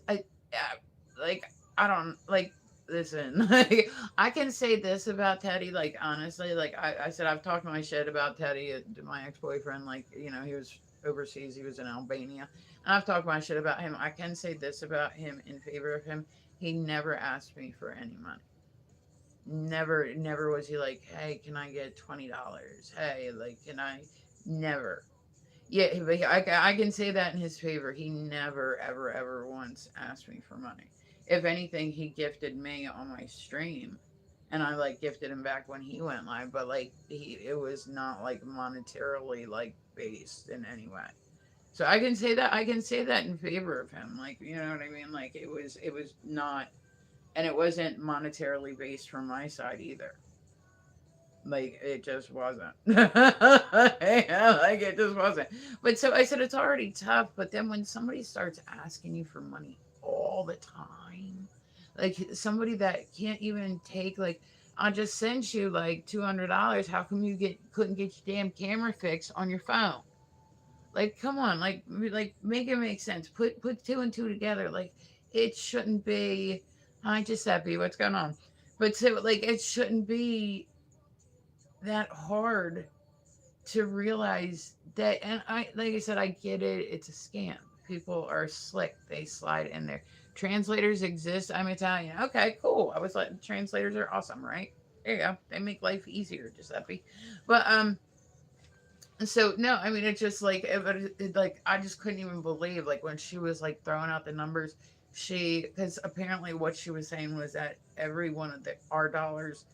like, I don't like, listen, like, I can say this about Teddy, like, honestly, like, I said, I've talked my shit about Teddy to my ex-boyfriend, like, he was overseas, he was in Albania, and I've talked my shit about him. I can say this about him in favor of him: he never asked me for any money. Never was he like, hey, can I get $20? Hey, like, can I? Never. Yeah, but I can say that in his favor. He never, ever, ever once asked me for money. If anything, he gifted me on my stream, and I like gifted him back when he went live. But like it was not like monetarily like based in any way. So I can say that in favor of him. Like, you know what I mean? Like it was not, and it wasn't monetarily based from my side either. Like it just wasn't. Yeah, like it just wasn't. But so I said it's already tough, but then when somebody starts asking you for money all the time, like somebody that can't even take, like, I just sent you like $200. How come you couldn't get your damn camera fixed on your phone? Like, come on, like make it make sense. Put two and two together. Like, it shouldn't be. Hi Giuseppe, what's going on? But so like it shouldn't be that hard to realize that. And I, like I said, I get it, it's a scam. People are slick, they slide in there. Translators exist. I'm Italian. Okay, cool. I was like, translators are awesome, right? There you go. They make life easier, Giuseppe. But so no, I mean, it's just like like I just couldn't even believe, like, when she was like throwing out the numbers. Because apparently what she was saying was that every one of the our dollars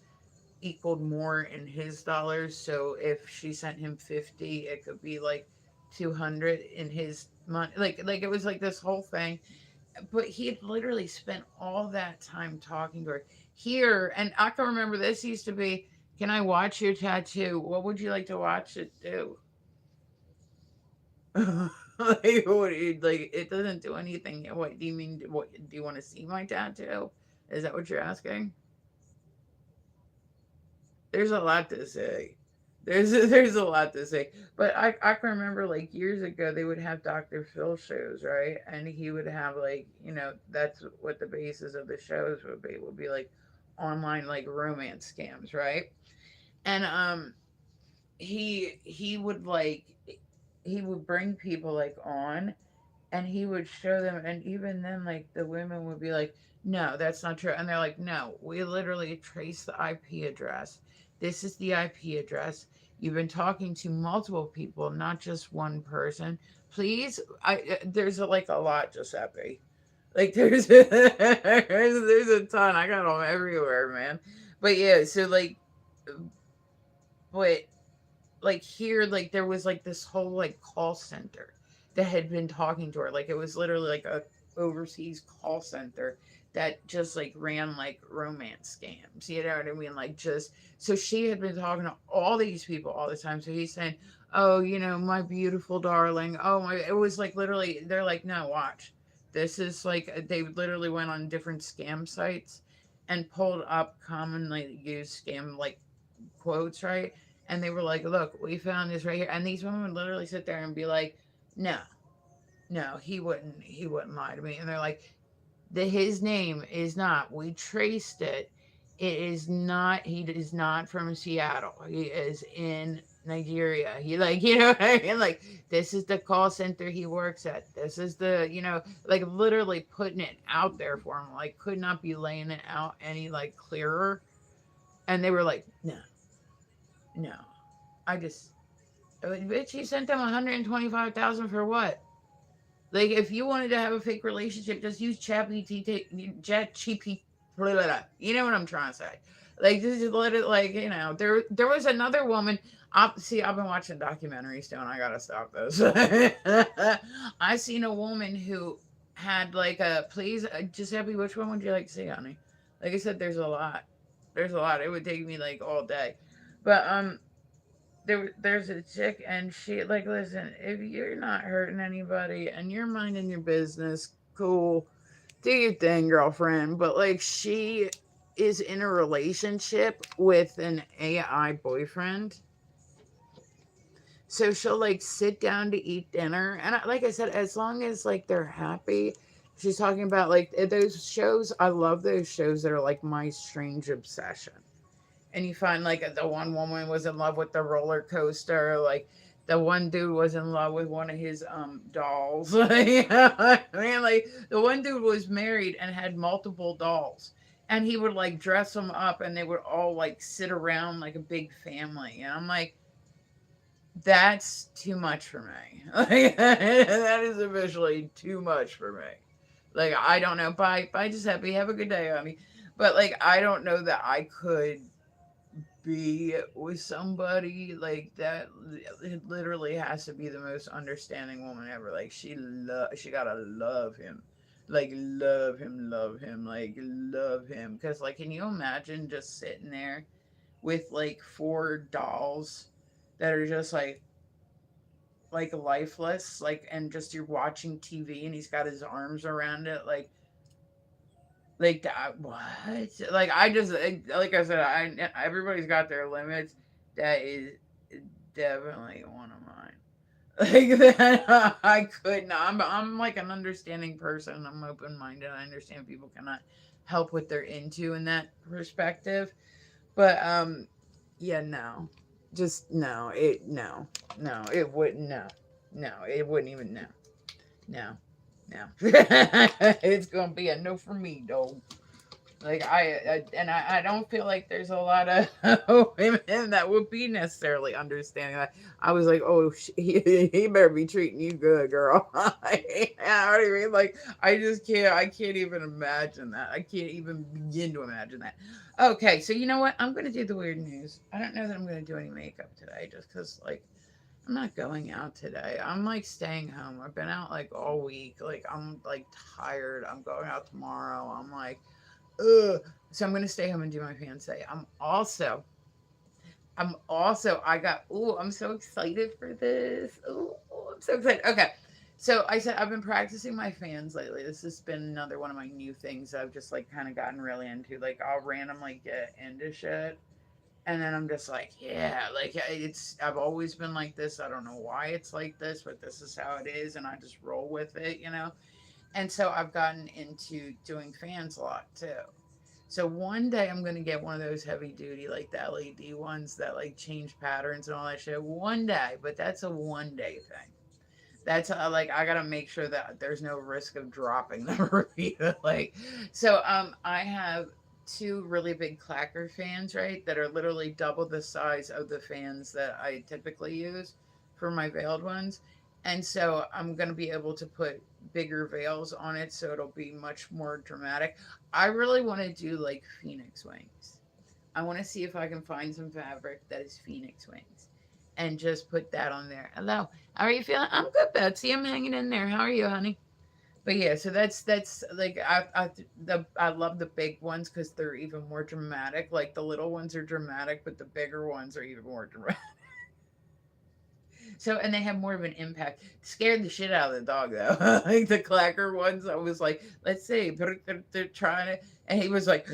equaled more in his dollars. So if she sent him 50, it could be like 200 in his money. Like it was like this whole thing. But he had literally spent all that time talking to her here. And I can remember this used to be, can I watch your tattoo? What would you like to watch it do? Like, like, it doesn't do anything. What do you mean? What do you want to see my tattoo? Is that what you're asking? There's a lot to say. There's a lot to say. But I can remember like years ago they would have Dr. Phil shows, right? And he would have like, that's what the basis of the shows would be like online like romance scams, right? And he would like he would bring people like on, and he would show them, and even then like the women would be like, no, that's not true. And they're like, no, we literally trace the IP address. This is the IP address. You've been talking to multiple people, not just one person. Please, there's like a lot, Giuseppe. Like there's a ton. I got them everywhere, man. But yeah, so like, but like here, like there was like this whole like call center that had been talking to her. Like it was literally like a overseas call center that just like ran like romance scams. You know what I mean? Like, just so she had been talking to all these people all the time. So he's saying, oh, my beautiful darling. Oh my, it was like literally, they're like, no, watch. This is like they literally went on different scam sites and pulled up commonly used scam like quotes, right? And they were like, "Look, we found this right here." And these women would literally sit there and be like, "No, no, he wouldn't lie to me." And they're like, his name is not. We traced it. It is not. He is not from Seattle. He is in Nigeria. He like what I mean. Like this is the call center he works at. This is the like literally putting it out there for him. Like could not be laying it out any like clearer. And they were like, no, no. I just bitch. He sent them 125,000 for what? Like, if you wanted to have a fake relationship, just use ChatGPT. You know what I'm trying to say? Like, just let it, like, there was another woman. See, I've been watching documentaries too, and I gotta stop this. I seen a woman who had, like, please, Giuseppe, which one would you like to see, honey? Like I said, there's a lot. There's a lot. It would take me, like, all day. But, there's a chick and she like listen, if you're not hurting anybody and you're minding your business, cool, do your thing, girlfriend. But like she is in a relationship with an AI boyfriend, so she'll like sit down to eat dinner and like I said, as long as like they're happy. She's talking about like those shows. I love those shows that are like My Strange Obsession, and you find like the one woman was in love with the roller coaster, like the one dude was in love with one of his dolls. You know what I mean, like the one dude was married and had multiple dolls, and he would like dress them up, and they would all like sit around like a big family. And I'm like, that's too much for me. Like that is officially too much for me. Like I don't know. Bye, Giuseppe. Have a good day, honey. But like I don't know that I could be with somebody like that. It literally has to be the most understanding woman ever. Like she gotta love him, like love him, like love him. Because like, can you imagine just sitting there with like four dolls that are just like lifeless, like, and just you're watching TV and he's got his arms around it, like that, what? Like I just like I said, I everybody's got their limits. That is definitely one of mine. Like that, I could not. I'm like an understanding person. I'm open minded. I understand people cannot help what they're into in that perspective. But yeah, no, just no. No, it wouldn't. No, it wouldn't even. No, no. It's gonna be a no for me, dog. Like I don't feel like there's a lot of women that would be necessarily understanding that. I was like, oh, he better be treating you good, girl. I already mean, like I just can't. I can't even imagine that. I can't even begin to imagine that. Okay, so you know what? I'm gonna do the weird news. I don't know that I'm gonna do any makeup today, just because like I'm not going out today. I'm like staying home. I've been out like all week. Like I'm like tired. I'm going out tomorrow. I'm like, ugh. So I'm gonna stay home and do my fiance. I got, ooh, I'm so excited for this. Ooh, I'm so excited. Okay. So I said I've been practicing my fans lately. This has been another one of my new things I've just like kind of gotten really into. Like I'll randomly get into shit. And then I'm just like, yeah, like I've always been like this. I don't know why it's like this, but this is how it is. And I just roll with it. And so I've gotten into doing fans a lot too. So one day I'm gonna get one of those heavy duty, like the LED ones that like change patterns and all that shit. One day, but that's a one day thing. That's like I gotta make sure that there's no risk of dropping the review. Like, so I have two really big clacker fans, right, that are literally double the size of the fans that I typically use for my veiled ones. And so I'm gonna be able to put bigger veils on it, so it'll be much more dramatic. I really want to do like phoenix wings. I want to see if I can find some fabric that is phoenix wings and just put that on there. Hello. How are you feeling? I'm good, Betsy. I'm hanging in there. How are you, honey? But yeah, so that's like I love the big ones because they're even more dramatic. Like the little ones are dramatic, but the bigger ones are even more dramatic. So and they have more of an impact. Scared the shit out of the dog though. Like the clacker ones, I was like, let's see, they're trying to, and he was like,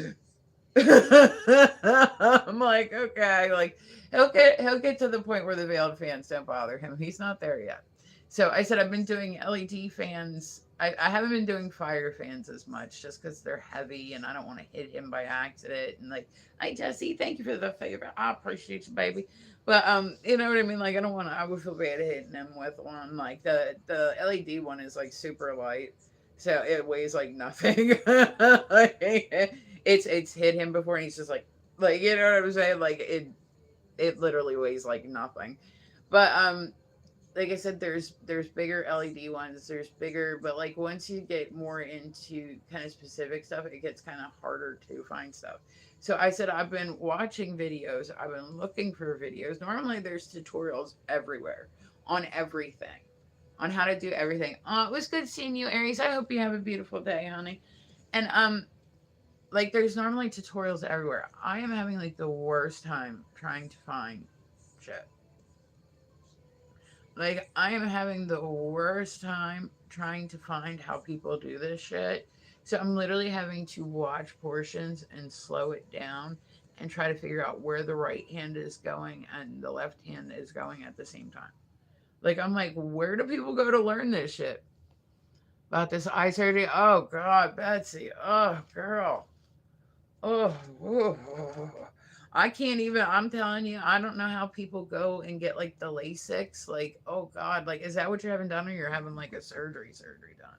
I'm like, okay, like he'll get to the point where the veiled fans don't bother him. He's not there yet. So I said I've been doing LED fans. I haven't been doing fire fans as much just because they're heavy and I don't want to hit him by accident. And like, hi Jesse, thank you for the favor. I appreciate you, baby. But you know what I mean? Like I don't want to. I would feel bad hitting him with one. Like the LED one is like super light, so it weighs like nothing. It's hit him before, and he's just like you know what I'm saying? Like it literally weighs like nothing. But like I said, there's bigger LED ones. There's bigger, but like once you get more into kind of specific stuff, it gets kind of harder to find stuff. So I said I've been watching videos. I've been looking for videos. Normally there's tutorials everywhere on everything, on how to do everything. It was good seeing you, Aries. I hope you have a beautiful day, honey. And like there's normally tutorials everywhere. I am having like the worst time trying to find shit. Like I am having the worst time trying to find how people do this shit. So I'm literally having to watch portions and slow it down and try to figure out where the right hand is going and the left hand is going at the same time. Like I'm like, where do people go to learn this shit? About this eye surgery? Oh god, Betsy. Oh girl. Oh, oh, I can't even. I'm telling you, I don't know how people go and get like the Lasix. Like, oh God, like, is that what you're having done, or you're having like a surgery done?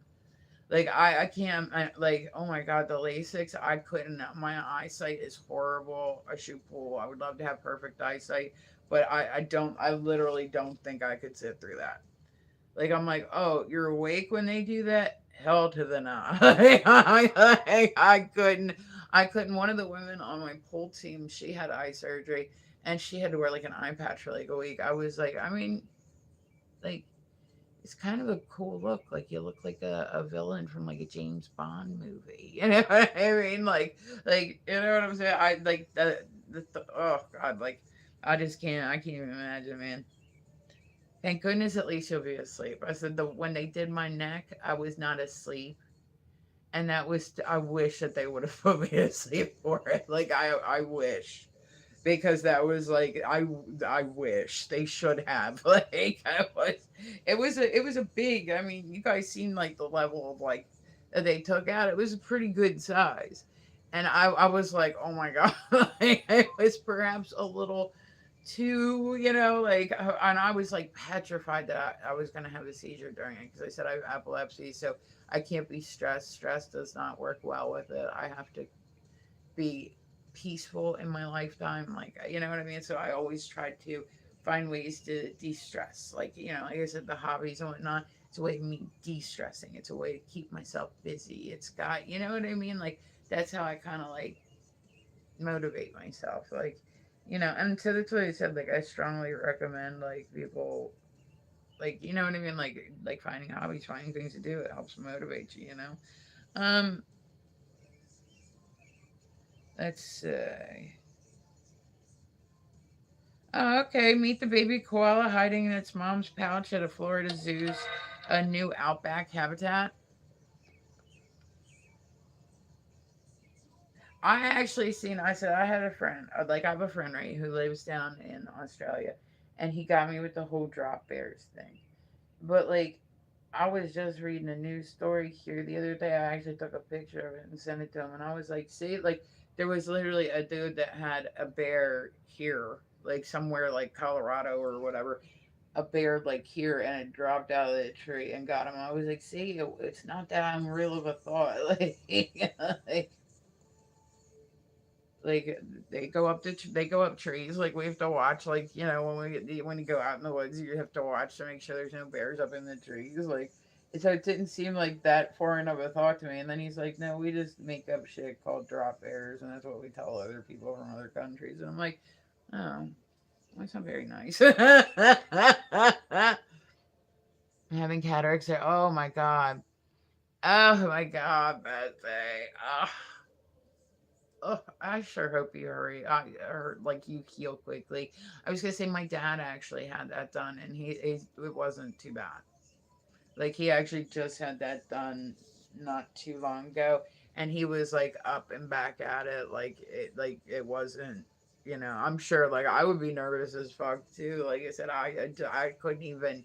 Like, I can't. Like, oh my God, the Lasix. I couldn't. My eyesight is horrible. I shoot pool. I would love to have perfect eyesight, but I don't. I literally don't think I could sit through that. Like I'm like, oh, you're awake when they do that? Hell to the no. I couldn't. I couldn't. One of the women on my pool team, she had eye surgery, and she had to wear like an eye patch for like a week. I was like, I mean, like it's kind of a cool look. Like you look like a villain from like a James Bond movie. You know what I mean? Like you know what I'm saying? I like the oh God, like I just can't. I can't even imagine, man. Thank goodness at least you'll be asleep. I said the when they did my neck, I was not asleep. And that was I wish that they would have put me to sleep for it. Like I wish. Because that was like I wish they should have. Like I was it was a big I mean, you guys seen like the level of like that they took out. It was a pretty good size. And I was like, oh my God. Like, it was perhaps a little too, like, and I was like petrified that I was going to have a seizure during it because I said I have epilepsy. So I can't be stressed. Stress does not work well with it. I have to be peaceful in my lifetime. Like, you know what I mean? So I always try to find ways to de stress. Like, like I said, the hobbies and whatnot. It's a way of me de stressing. It's a way to keep myself busy. It's got, you know what I mean? Like, that's how I kind of like motivate myself. Like, and so that's what I said. Like, I strongly recommend like people, like, you know what I mean? Like finding hobbies, finding things to do. It helps motivate you. Um, let's see. Oh, okay. Meet the baby koala hiding in its mom's pouch at a Florida zoo's a new outback habitat. I actually seen. I said I had a friend. Like I have a friend right who lives down in Australia, and he got me with the whole drop bears thing. But like, I was just reading a news story here the other day. I actually took a picture of it and sent it to him, and I was like, see, like there was literally a dude that had a bear here, like somewhere like Colorado or whatever, a bear like here, and it dropped out of the tree and got him. I was like, see, it's not that I'm real of a thought, like, like they go up trees. Like we have to watch. Like when you go out in the woods, you have to watch to make sure there's no bears up in the trees. Like so it didn't seem like that foreign of a thought to me. And then he's like, no, we just make up shit called drop bears, and that's what we tell other people from other countries. And I'm like, oh, that's not very nice. Having cataracts there. Oh my god. Oh my god, Betsy. Oh. Oh, I sure hope you hurry. Or like you heal quickly. I was gonna say my dad actually had that done, and it wasn't too bad. Like he actually just had that done not too long ago, and he was like up and back at it, like it wasn't. I'm sure like I would be nervous as fuck too. Like I said, I couldn't even.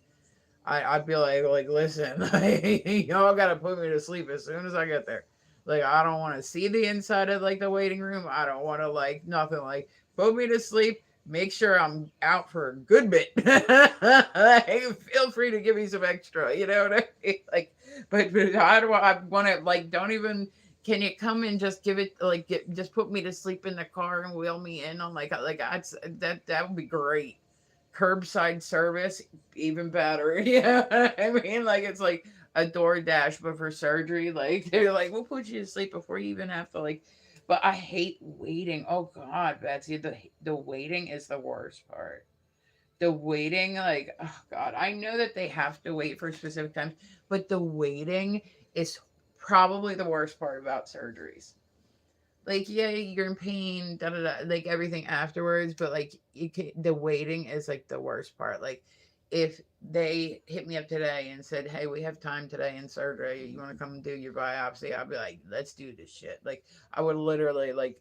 I'd be like, listen, like, y'all gotta put me to sleep as soon as I get there. Like, I don't want to see the inside of like the waiting room. I don't want to like nothing. Like, put me to sleep. Make sure I'm out for a good bit. Like, feel free to give me some extra. You know what I mean? Like, but I want to like don't even. Can you come and just give it like just put me to sleep in the car and wheel me in on like that would be great. Curbside service, even better. Yeah, I mean, like it's like a DoorDash, but for surgery. Like they're like, we'll put you to sleep before you even have to like. But I hate waiting. Oh God, Betsy, the waiting is the worst part. The waiting, like, oh God, I know that they have to wait for specific times, but the waiting is probably the worst part about surgeries. Like, yeah, you're in pain, da da da, like everything afterwards, but like the waiting is like the worst part. Like, if they hit me up today and said, "Hey, we have time today in surgery. You want to come and do your biopsy?" I'd be like, "Let's do this shit." Like, I would literally like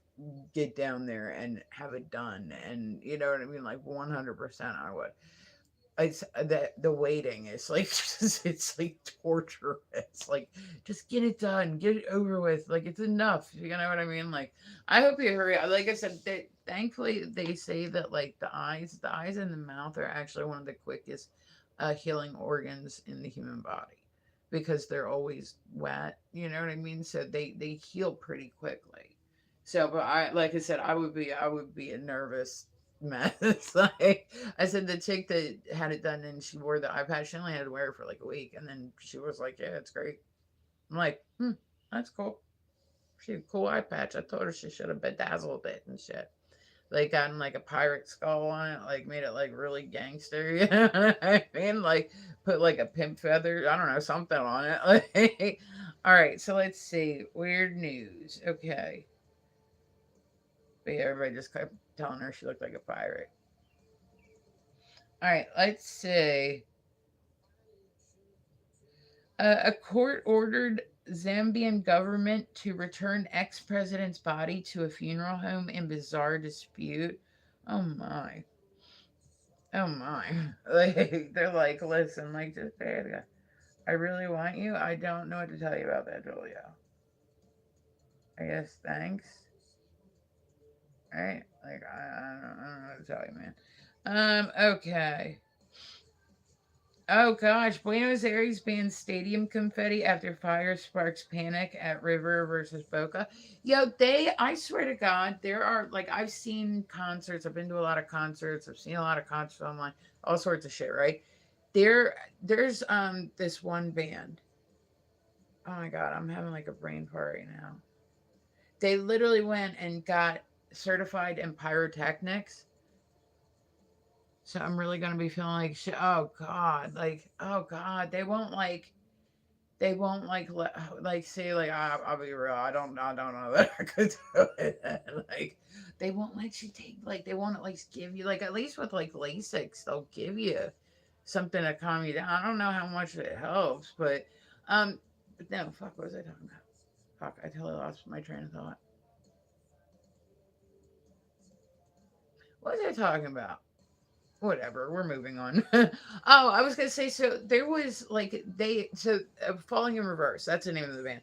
get down there and have it done, and you know what I mean, like 100%, I would. It's the waiting is like it's like torture. It's like just get it done, get it over with. Like it's enough. You know what I mean? Like I hope you hurry. Like I said, thankfully they say that like the eyes and the mouth are actually one of the quickest healing organs in the human body because they're always wet. You know what I mean? So they heal pretty quickly. So, but like I said, I would be a nervous mess. Like I said, the chick that had it done and she wore the eye patch, she only had to wear it for like a week, and then she was like, "Yeah, it's great." I'm like, that's cool. She had a cool eye patch. I told her she should have bedazzled it and shit. Like gotten like a pirate skull on it, like made it like really gangster. You know what I mean? Like put like a pimp feather, I don't know, something on it. Like, all right, so let's see. Weird news. Okay. But yeah, everybody just kept telling her she looked like a pirate. All right, let's see. A court ordered Zambian government to return ex-president's body to a funeral home in bizarre dispute. Oh my. Oh my. Like they're like, listen, like just bad. I really want you. I don't know what to tell you about that, Julio. I guess thanks. Right? Like I don't know what to tell you, man. Okay. Oh gosh, Buenos Aires bans stadium confetti after fire sparks panic at River versus Boca. Yo, I swear to God, there are, like, I've seen concerts, I've been to a lot of concerts, I've seen a lot of concerts online, all sorts of shit, right? There's this one band. Oh my God, I'm having like a brain fart right now. They literally went and got certified in pyrotechnics. So I'm really gonna be feeling like shit. Oh God, like oh God, they won't like say like I'll be real. I don't know that I could do it. Like they won't let you take like they won't at least give you like at least with like Lasix they'll give you something to calm you down. I don't know how much it helps, um, but no, fuck. What was I talking about? Fuck, I totally lost my train of thought. What was I talking about? Whatever, we're moving on. Oh, I was gonna say, so there was like falling in reverse, that's the name of the band.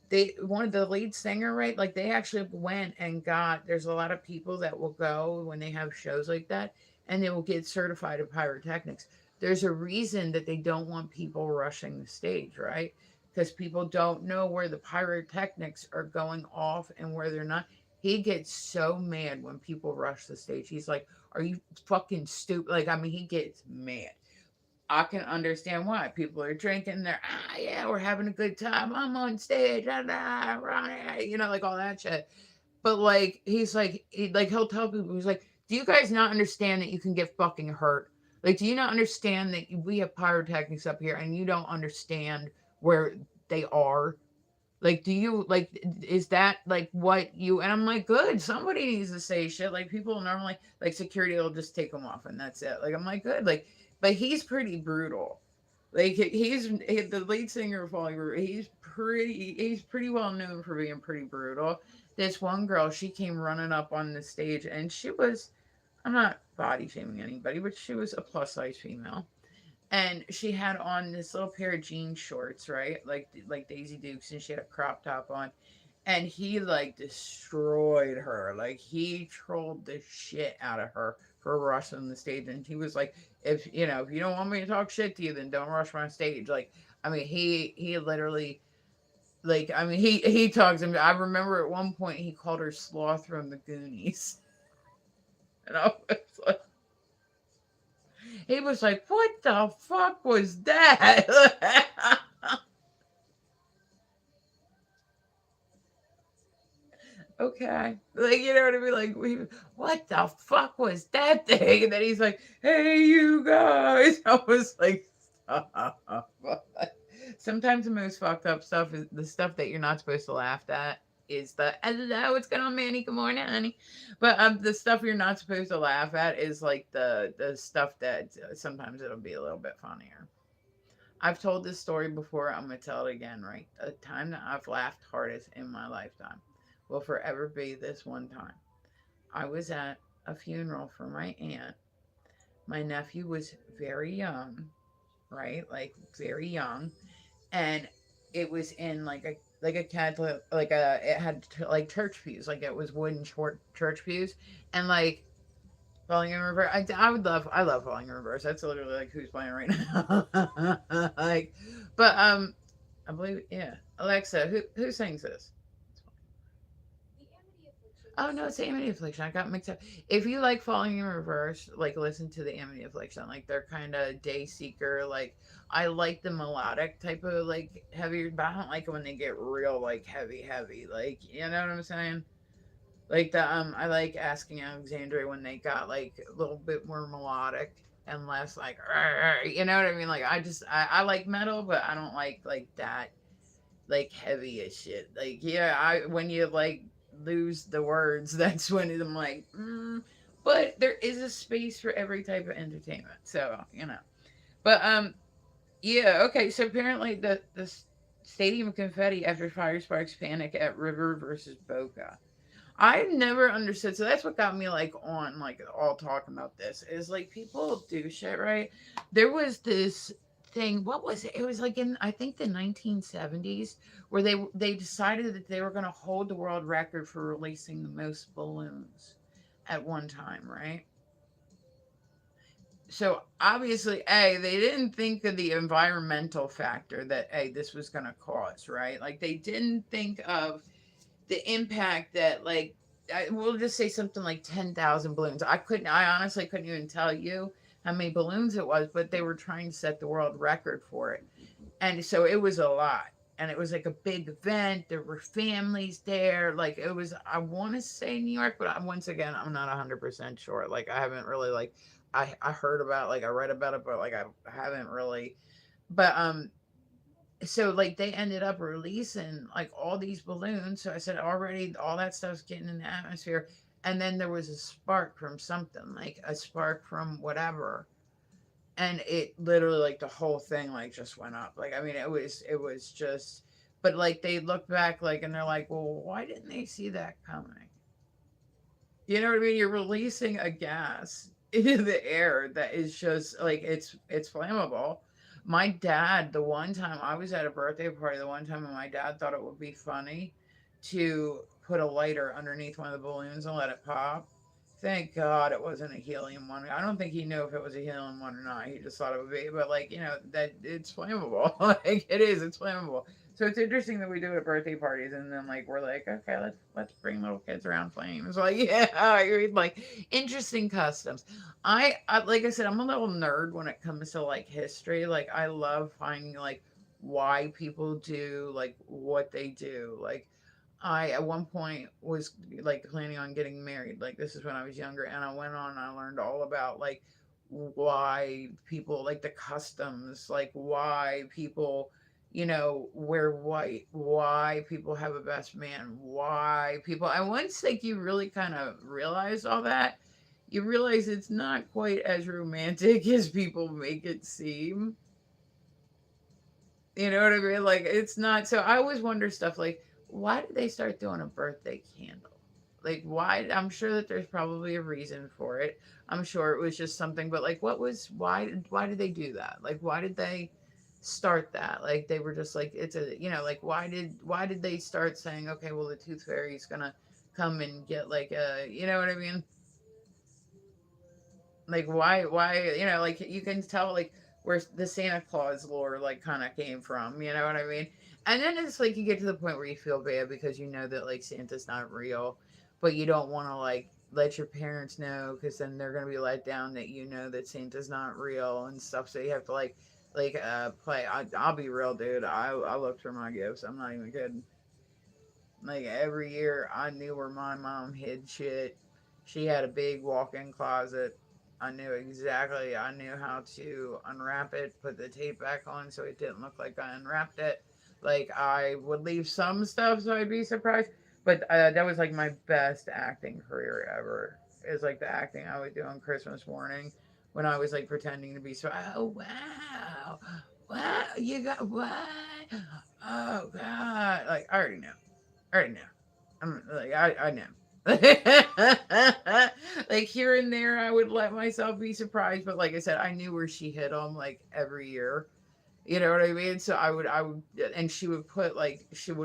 They wanted the lead singer, right? Like they actually went and got there's a lot of people that will go when they have shows like that and they will get certified in pyrotechnics. There's a reason that they don't want people rushing the stage, right? Because people don't know where the pyrotechnics are going off and where they're not. He gets so mad when people rush the stage. He's like, are you fucking stupid? Like, I mean, he gets mad. I can understand why people are drinking. They're yeah, we're having a good time. I'm on stage, like all that shit. But like, he'll tell people, he's like, do you guys not understand that you can get fucking hurt? Like, do you not understand that we have pyrotechnics up here and you don't understand where they are? Like, do you like is that like what you and I'm like, good, somebody needs to say shit. Like people normally like security will just take them off and that's it. Like I'm like, good. Like, but he's pretty brutal. Like the lead singer of Falling River. He's pretty well known for being pretty brutal. This one girl, she came running up on the stage, and she was, I'm not body shaming anybody, but she was a plus size female, and she had on this little pair of jean shorts, right, like Daisy Dukes, and she had a crop top on, and he like destroyed her. Like he trolled the shit out of her for rushing the stage, and he was like, if you don't want me to talk shit to you, then don't rush my stage. Like, I mean, he literally, like, I mean, he talks. I remember at one point he called her Sloth from the Goonies, and I was like, he was like, what the fuck was that? Okay. Like, you know what I mean? Like, what the fuck was that thing? And then he's like, hey, you guys. I was like, stop. Sometimes the most fucked up stuff is the stuff that you're not supposed to laugh at. Is the hello, what's going on, Manny? Good morning, honey. But the stuff you're not supposed to laugh at is like the stuff that sometimes it'll be a little bit funnier. I've told this story before. I'm gonna tell it again, right? The time that I've laughed hardest in my lifetime will forever be this one time. I was at a funeral for my aunt. My nephew was very young, right? Like very young, and it was in like a Catholic, like a it had like church pews, like it was wooden short church pews, and like Falling in Reverse. I love Falling in Reverse. That's literally like who's playing right now. Like, but I believe, yeah, Alexa, who sings this? Oh no, it's the Amity Affliction. I got mixed up. If you like Falling in Reverse, like listen to the Amity Affliction. Like they're kind of day seeker. Like I like the melodic type of like heavier, but I don't like it when they get real like heavy. Like you know what I'm saying? Like the I like Asking Alexandria when they got like a little bit more melodic and less like you know what I mean? Like I like metal, but I don't like that like heavy as shit. Like yeah, I when you like lose the words, that's when I'm like, but there is a space for every type of entertainment. So you know, but yeah, okay. So apparently the stadium confetti after fire sparks panic at River versus Boca. I've never understood. So that's what got me like on like all talking about this is like people do shit, right? There was this thing. What was it? It was like in I think the 1970s where they decided that they were going to hold the world record for releasing the most balloons at one time, right? So obviously, A, they didn't think of the environmental factor that this was going to cause, right? Like they didn't think of the impact that we'll just say something like 10,000 balloons. I honestly couldn't even tell you how many balloons it was, but they were trying to set the world record for it. And so it was a lot. And it was like a big event. There were families there. Like it was, I want to say New York, but once again, I'm not 100% sure. Like I haven't really I heard about, like I read about it, but like I haven't really, but so like they ended up releasing like all these balloons. So I said already all that stuff's getting in the atmosphere. And then there was a spark from something, like a spark from whatever. And it literally like the whole thing like just went up. Like I mean it was just, but like they look back like and they're like, well, why didn't they see that coming? You know what I mean? You're releasing a gas into the air that is just like it's flammable. My dad, the one time I was at a birthday party, the one time my dad thought it would be funny to put a lighter underneath one of the balloons and let it pop. Thank God it wasn't a helium one. I don't think he knew if it was a helium one or not. He just thought it would be, but like that it's flammable. Like it is, it's flammable. So it's interesting that we do it at birthday parties, and then like we're like, okay, let's bring little kids around flames. Like yeah, I mean, like interesting customs. I like I said, I'm a little nerd when it comes to like history. Like I love finding like why people do like what they do. Like I at one point was like planning on getting married. Like this is when I was younger, and I went on and I learned all about like why people like the customs, like why people wear white, why people have a best man, why people. And once like you really kind of realize all that, you realize it's not quite as romantic as people make it seem. You know what I mean? Like it's not. So I always wonder stuff like, why did they start doing a birthday candle? Like why? I'm sure that there's probably a reason for it. I'm sure it was just something, but like, what was why did they do that? Like why did they start that? Like they were just like it's a like why did they start saying okay, well the tooth fairy's gonna come and get like a what I mean? Like why like you can tell like where the Santa Claus lore like kind of came from, you know what I mean? And then it's like you get to the point where you feel bad because you know that like Santa's not real, but you don't want to like let your parents know because then they're gonna be let down that you know that Santa's not real and stuff. So you have to play. I'll be real, dude. I look for my gifts. I'm not even kidding. Like every year, I knew where my mom hid shit. She had a big walk-in closet. I knew exactly. I knew how to unwrap it, put the tape back on, so it didn't look like I unwrapped it. Like I would leave some stuff, so I'd be surprised. But that was like my best acting career ever. Is like the acting I would do on Christmas morning when I was like pretending to be so. Oh wow, wow, you got what? Oh god, like I already know. I already know. I'm like I know. Like here and there, I would let myself be surprised, but like I said, I knew where she hid them like every year. You know what I mean? So I would, and she would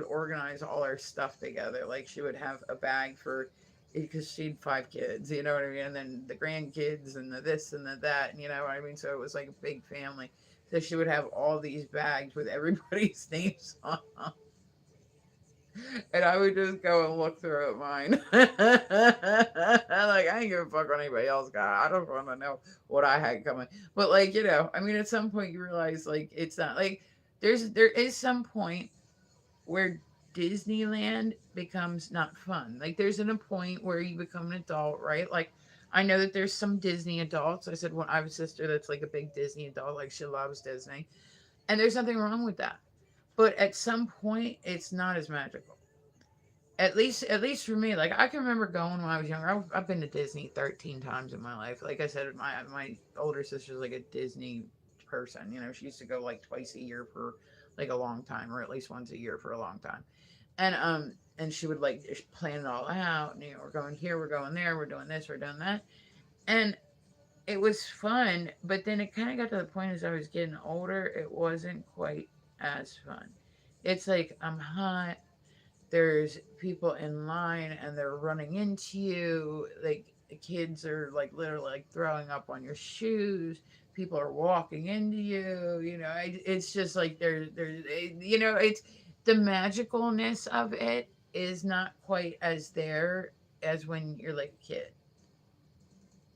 organize all our stuff together. Like she would have a bag for, because she had 5 kids. You know what I mean? And then the grandkids and the this and the that. You know what I mean? So it was like a big family. So she would have all these bags with everybody's names on them, and I would just go and look through at mine. Like I ain't give a fuck what anybody else got. I don't want to know what I had coming. But like I mean, at some point you realize like it's not like there is some point where Disneyland becomes not fun. Like there's a point where you become an adult, right? Like I know that there's some Disney adults. I said when I have a sister that's like a big Disney adult, like she loves Disney, and there's nothing wrong with that. But at some point, it's not as magical. At least for me, like I can remember going when I was younger. I've been to Disney 13 times in my life. Like I said, my older sister's like a Disney person. She used to go like twice a year for like a long time, or at least once a year for a long time. And she would like plan it all out. We're going here, we're going there, we're doing this, we're doing that, and it was fun. But then it kind of got to the point as I was getting older, it wasn't quite as fun. It's like I'm hot, there's people in line and they're running into you, like the kids are like literally like throwing up on your shoes, people are walking into you, it's just like it's the magicalness of it is not quite as there as when you're like a kid.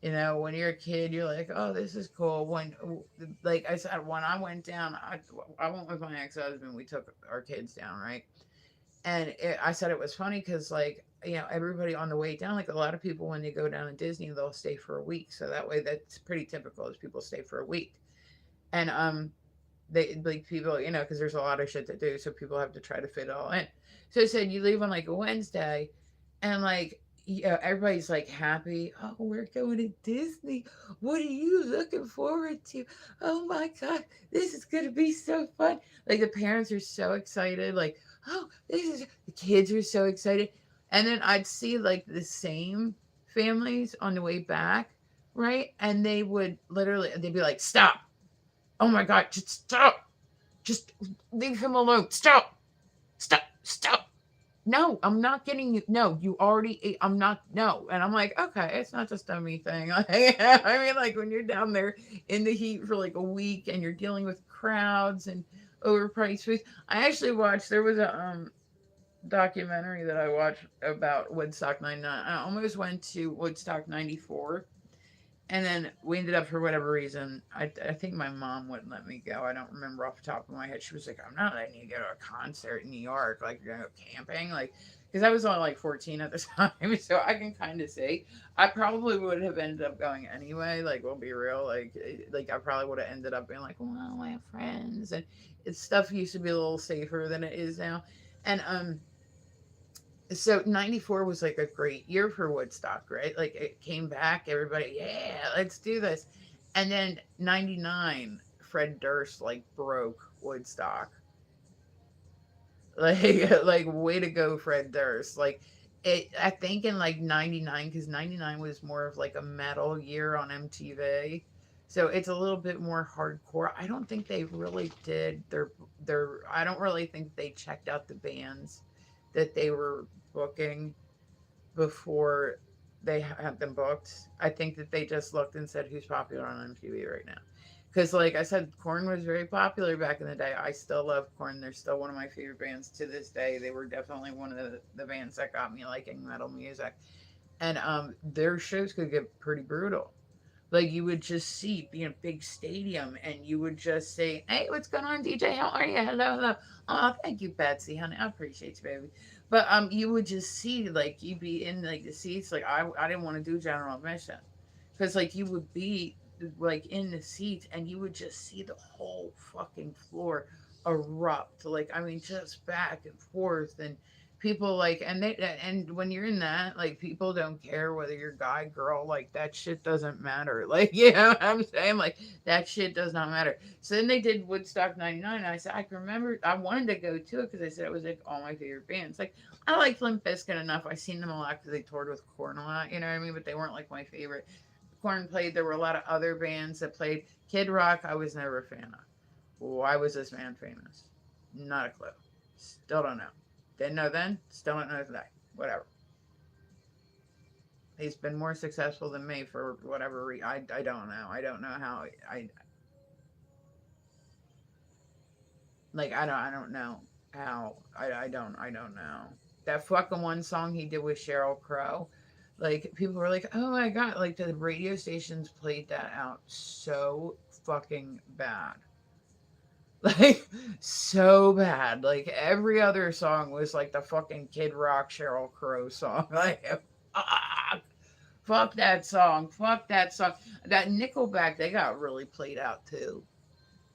When you're a kid, you're like, oh, this is cool. Like I said, when I went down, I went with my ex-husband, we took our kids down, right? And I said it was funny because, like, everybody on the way down, like a lot of people when they go down to Disney, they'll stay for a week. So that way, that's pretty typical is people stay for a week. And they like people, because there's a lot of shit to do, so people have to try to fit it all in. So I said you leave on like a Wednesday, and like everybody's like happy. Oh, we're going to Disney. What are you looking forward to? Oh my god, this is gonna be so fun. Like the parents are so excited. Like, oh, this is the kids are so excited. And then I'd see like the same families on the way back, right? And they'd be like, stop. Oh my god, just stop. Just leave him alone. Stop. Stop. Stop. No, I'm not getting you. No, you already ate. I'm not. No. And I'm like, okay, it's not just a me thing. Like, I mean, like when you're down there in the heat for like a week and you're dealing with crowds and overpriced food. I actually watched, there was a documentary that I watched about Woodstock 99. I almost went to Woodstock 94, and then we ended up, for whatever reason, I think my mom wouldn't let me go. I don't remember off the top of my head. She was like, I'm not letting you go to a concert in New York. Like, you're going to go camping. Like, because I was only like 14 at the time. So I can kind of say I probably would have ended up going anyway. Like, we'll be real. Like I probably would have ended up being like, well, I have friends. And stuff used to be a little safer than it is now. And, so 94 was like a great year for Woodstock, right? Like it came back, everybody, yeah, let's do this. And then 99, Fred Durst like broke Woodstock. Like way to go, Fred Durst. Like it, I think in like '99, because '99 was more of like a metal year on MTV, so it's a little bit more hardcore. I don't think they really did their. I don't really think they checked out the bands that they were booking before they had them booked. I think that they just looked and said, "Who's popular on MTV right now?" Because, like I said, Korn was very popular back in the day. I still love Korn. They're still one of my favorite bands to this day. They were definitely one of the bands that got me liking metal music. And their shows could get pretty brutal. Like you would just see, be in a big stadium, and you would just say, "Hey, what's going on, DJ? How are you? Hello, hello. Oh, thank you, Betsy, honey. I appreciate you, baby." But you would just see like you'd be in like the seats. Like I didn't want to do general admission because like you would be like in the seats, and you would just see the whole fucking floor erupt. Like I mean, just back and forth, and people like, and when you're in that, like people don't care whether you're guy girl, like that shit doesn't matter. Like you know what I'm saying, like that shit does not matter. So then they did Woodstock '99, and I said I can remember I wanted to go to it because I said it was like all my favorite bands. Like I liked Limp Bizkit enough. I seen them a lot because they toured with Korn a lot, you know what I mean, but they weren't like my favorite. Korn played. There were a lot of other bands that played. Kid Rock I was never a fan of. Why was this man famous? Not a clue. Still don't know. Didn't know then, still don't know today. Whatever. He's been more successful than me for whatever reason. I don't know. I don't know how. I don't know how. I don't know. That fucking one song he did with Cheryl Crow. Like people were like, "Oh my god!" Like the radio stations played that out so fucking bad. Like so bad. Like every other song was like the fucking Kid Rock Cheryl Crow song. Like fuck, fuck that song. Fuck that song. That Nickelback, they got really played out too.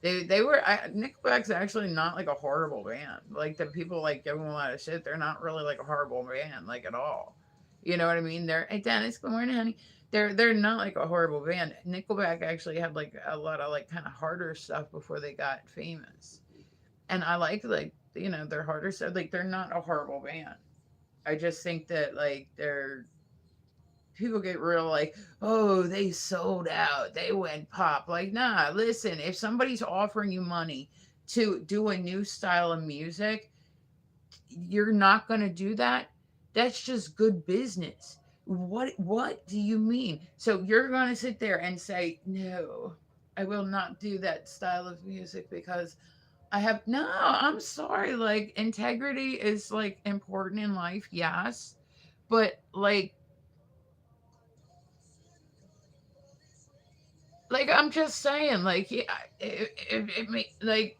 They were Nickelback's actually not like a horrible band. Like the people like give them a lot of shit. They're not really like a horrible band like at all. You know what I mean? They're hey Dennis, good morning, honey. They're not like a horrible band. Nickelback actually had like a lot of like kind of harder stuff before they got famous, and I like you know their harder stuff. Like they're not a horrible band. I just think that like they're people get real like, oh, they sold out, they went pop. Like, nah, listen, if somebody's offering you money to do a new style of music, you're not going to do that. That's just good business. What do you mean? So you're going to sit there and say, no, I will not do that style of music because I have no, I'm sorry. Like integrity is like important in life, yes. But like I'm just saying, like yeah, it may like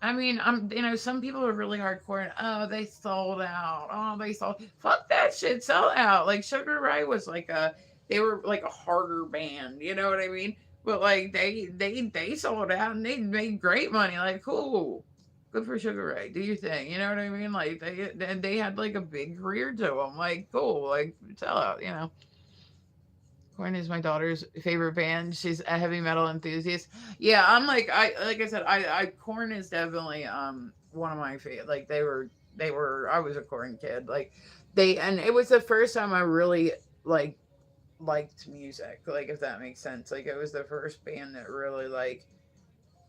I mean I'm you know some people are really hardcore and oh they sold out, oh they sold fuck that shit sell out. Like Sugar Ray was like a they were like a harder band, you know what I mean? But like they sold out and they made great money. Like cool, good for Sugar Ray, do your thing, you know what I mean? Like they had like a big career to them. Like cool, like sell out, you know. Korn is my daughter's favorite band. She's a heavy metal enthusiast. Yeah, I'm like I said, I Korn is definitely one of my favorite. Like they were I was a Korn kid. Like they and it was the first time I really like liked music. Like if that makes sense. Like it was the first band that really like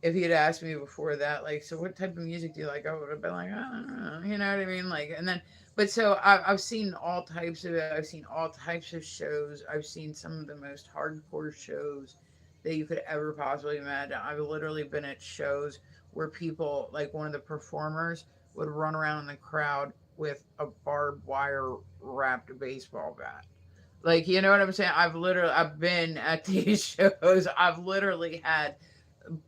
if he had asked me before that, like, so what type of music do you like? I would have been like, I don't know, you know what I mean? Like, and then, but so I've seen all types of it. I've seen all types of shows. I've seen some of the most hardcore shows that you could ever possibly imagine. I've literally been at shows where people, like one of the performers, would run around in the crowd with a barbed wire wrapped baseball bat. Like, you know what I'm saying? I've been at these shows. I've literally had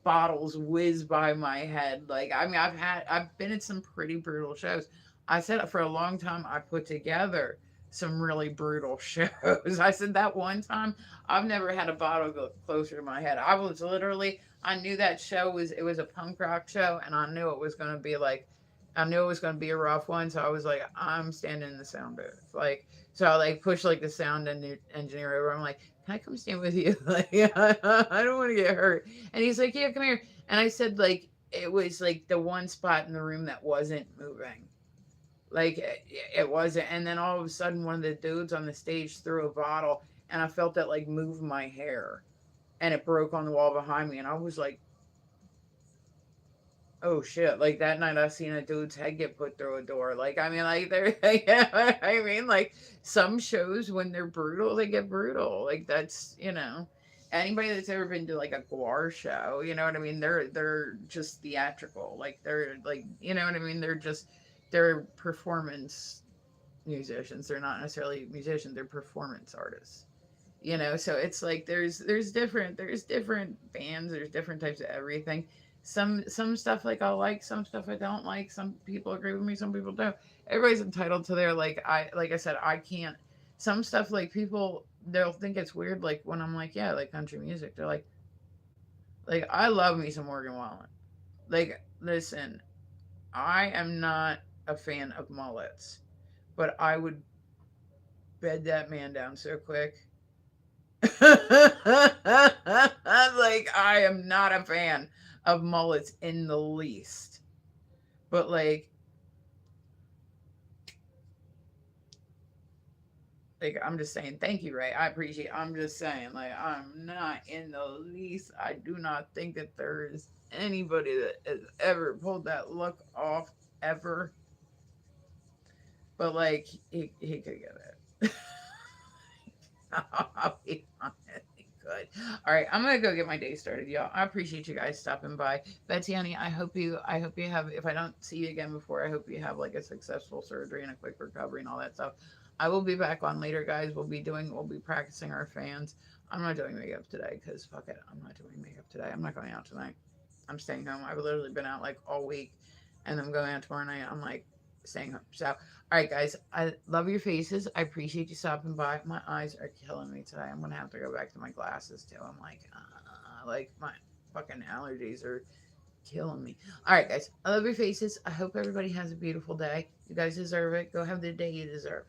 bottles whiz by my head. Like, I mean, I've been at some pretty brutal shows. I said for a long time, I put together some really brutal shows. I said that one time, I've never had a bottle go closer to my head. I was literally, I knew that show was, it was a punk rock show, and I knew it was going to be like, I knew it was going to be a rough one. So I was like, I'm standing in the sound booth. Like, so I like push like the sound engineer over. I'm like, can I come stand with you? Like, I don't want to get hurt. And he's like, yeah, come here. And I said, like, it was like the one spot in the room that wasn't moving. Like it wasn't. And then all of a sudden, one of the dudes on the stage threw a bottle, and I felt it like move my hair, and it broke on the wall behind me. And I was like, oh shit! Like that night, I seen a dude's head get put through a door. Like I mean, like they're, yeah, I mean, like some shows when they're brutal, they get brutal. Like that's anybody that's ever been to like a Guar show, you know what I mean? They're just theatrical. Like they're like what I mean? They're performance musicians. They're not necessarily musicians. They're performance artists. So it's like there's different bands, there's different types of everything. Some stuff like I'll like, some stuff I don't like, some people agree with me, some people don't. Everybody's entitled to their, like I said, I can't. Some stuff, like, people, they'll think it's weird, like when I'm like, yeah, like country music, they're like I love me some Morgan Wallen. Like, listen, I am not a fan of mullets, but I would bed that man down so quick. Like, I am not a fan of mullets in the least. But I'm just saying, thank you, Ray. I appreciate. I'm just saying, like, I'm not in the least. I do not think that there is anybody that has ever pulled that look off ever. But like, he could get it. I'll be honest. Good. All right, I'm gonna go get my day started, y'all. I appreciate you guys stopping by. Betsy, honey, I hope you have. If I don't see you again before, I hope you have like a successful surgery and a quick recovery and all that stuff. I will be back on later, guys. We'll be practicing our fans. I'm not doing makeup today because fuck it. I'm not doing makeup today. I'm not going out tonight. I'm staying home. I've literally been out like all week, and I'm going out tomorrow night. I'm like staying home. So, all right, guys. I love your faces. I appreciate you stopping by. My eyes are killing me today. I'm gonna have to go back to my glasses too. I'm like my fucking allergies are killing me. All right, guys. I love your faces. I hope everybody has a beautiful day. You guys deserve it. Go have the day you deserve.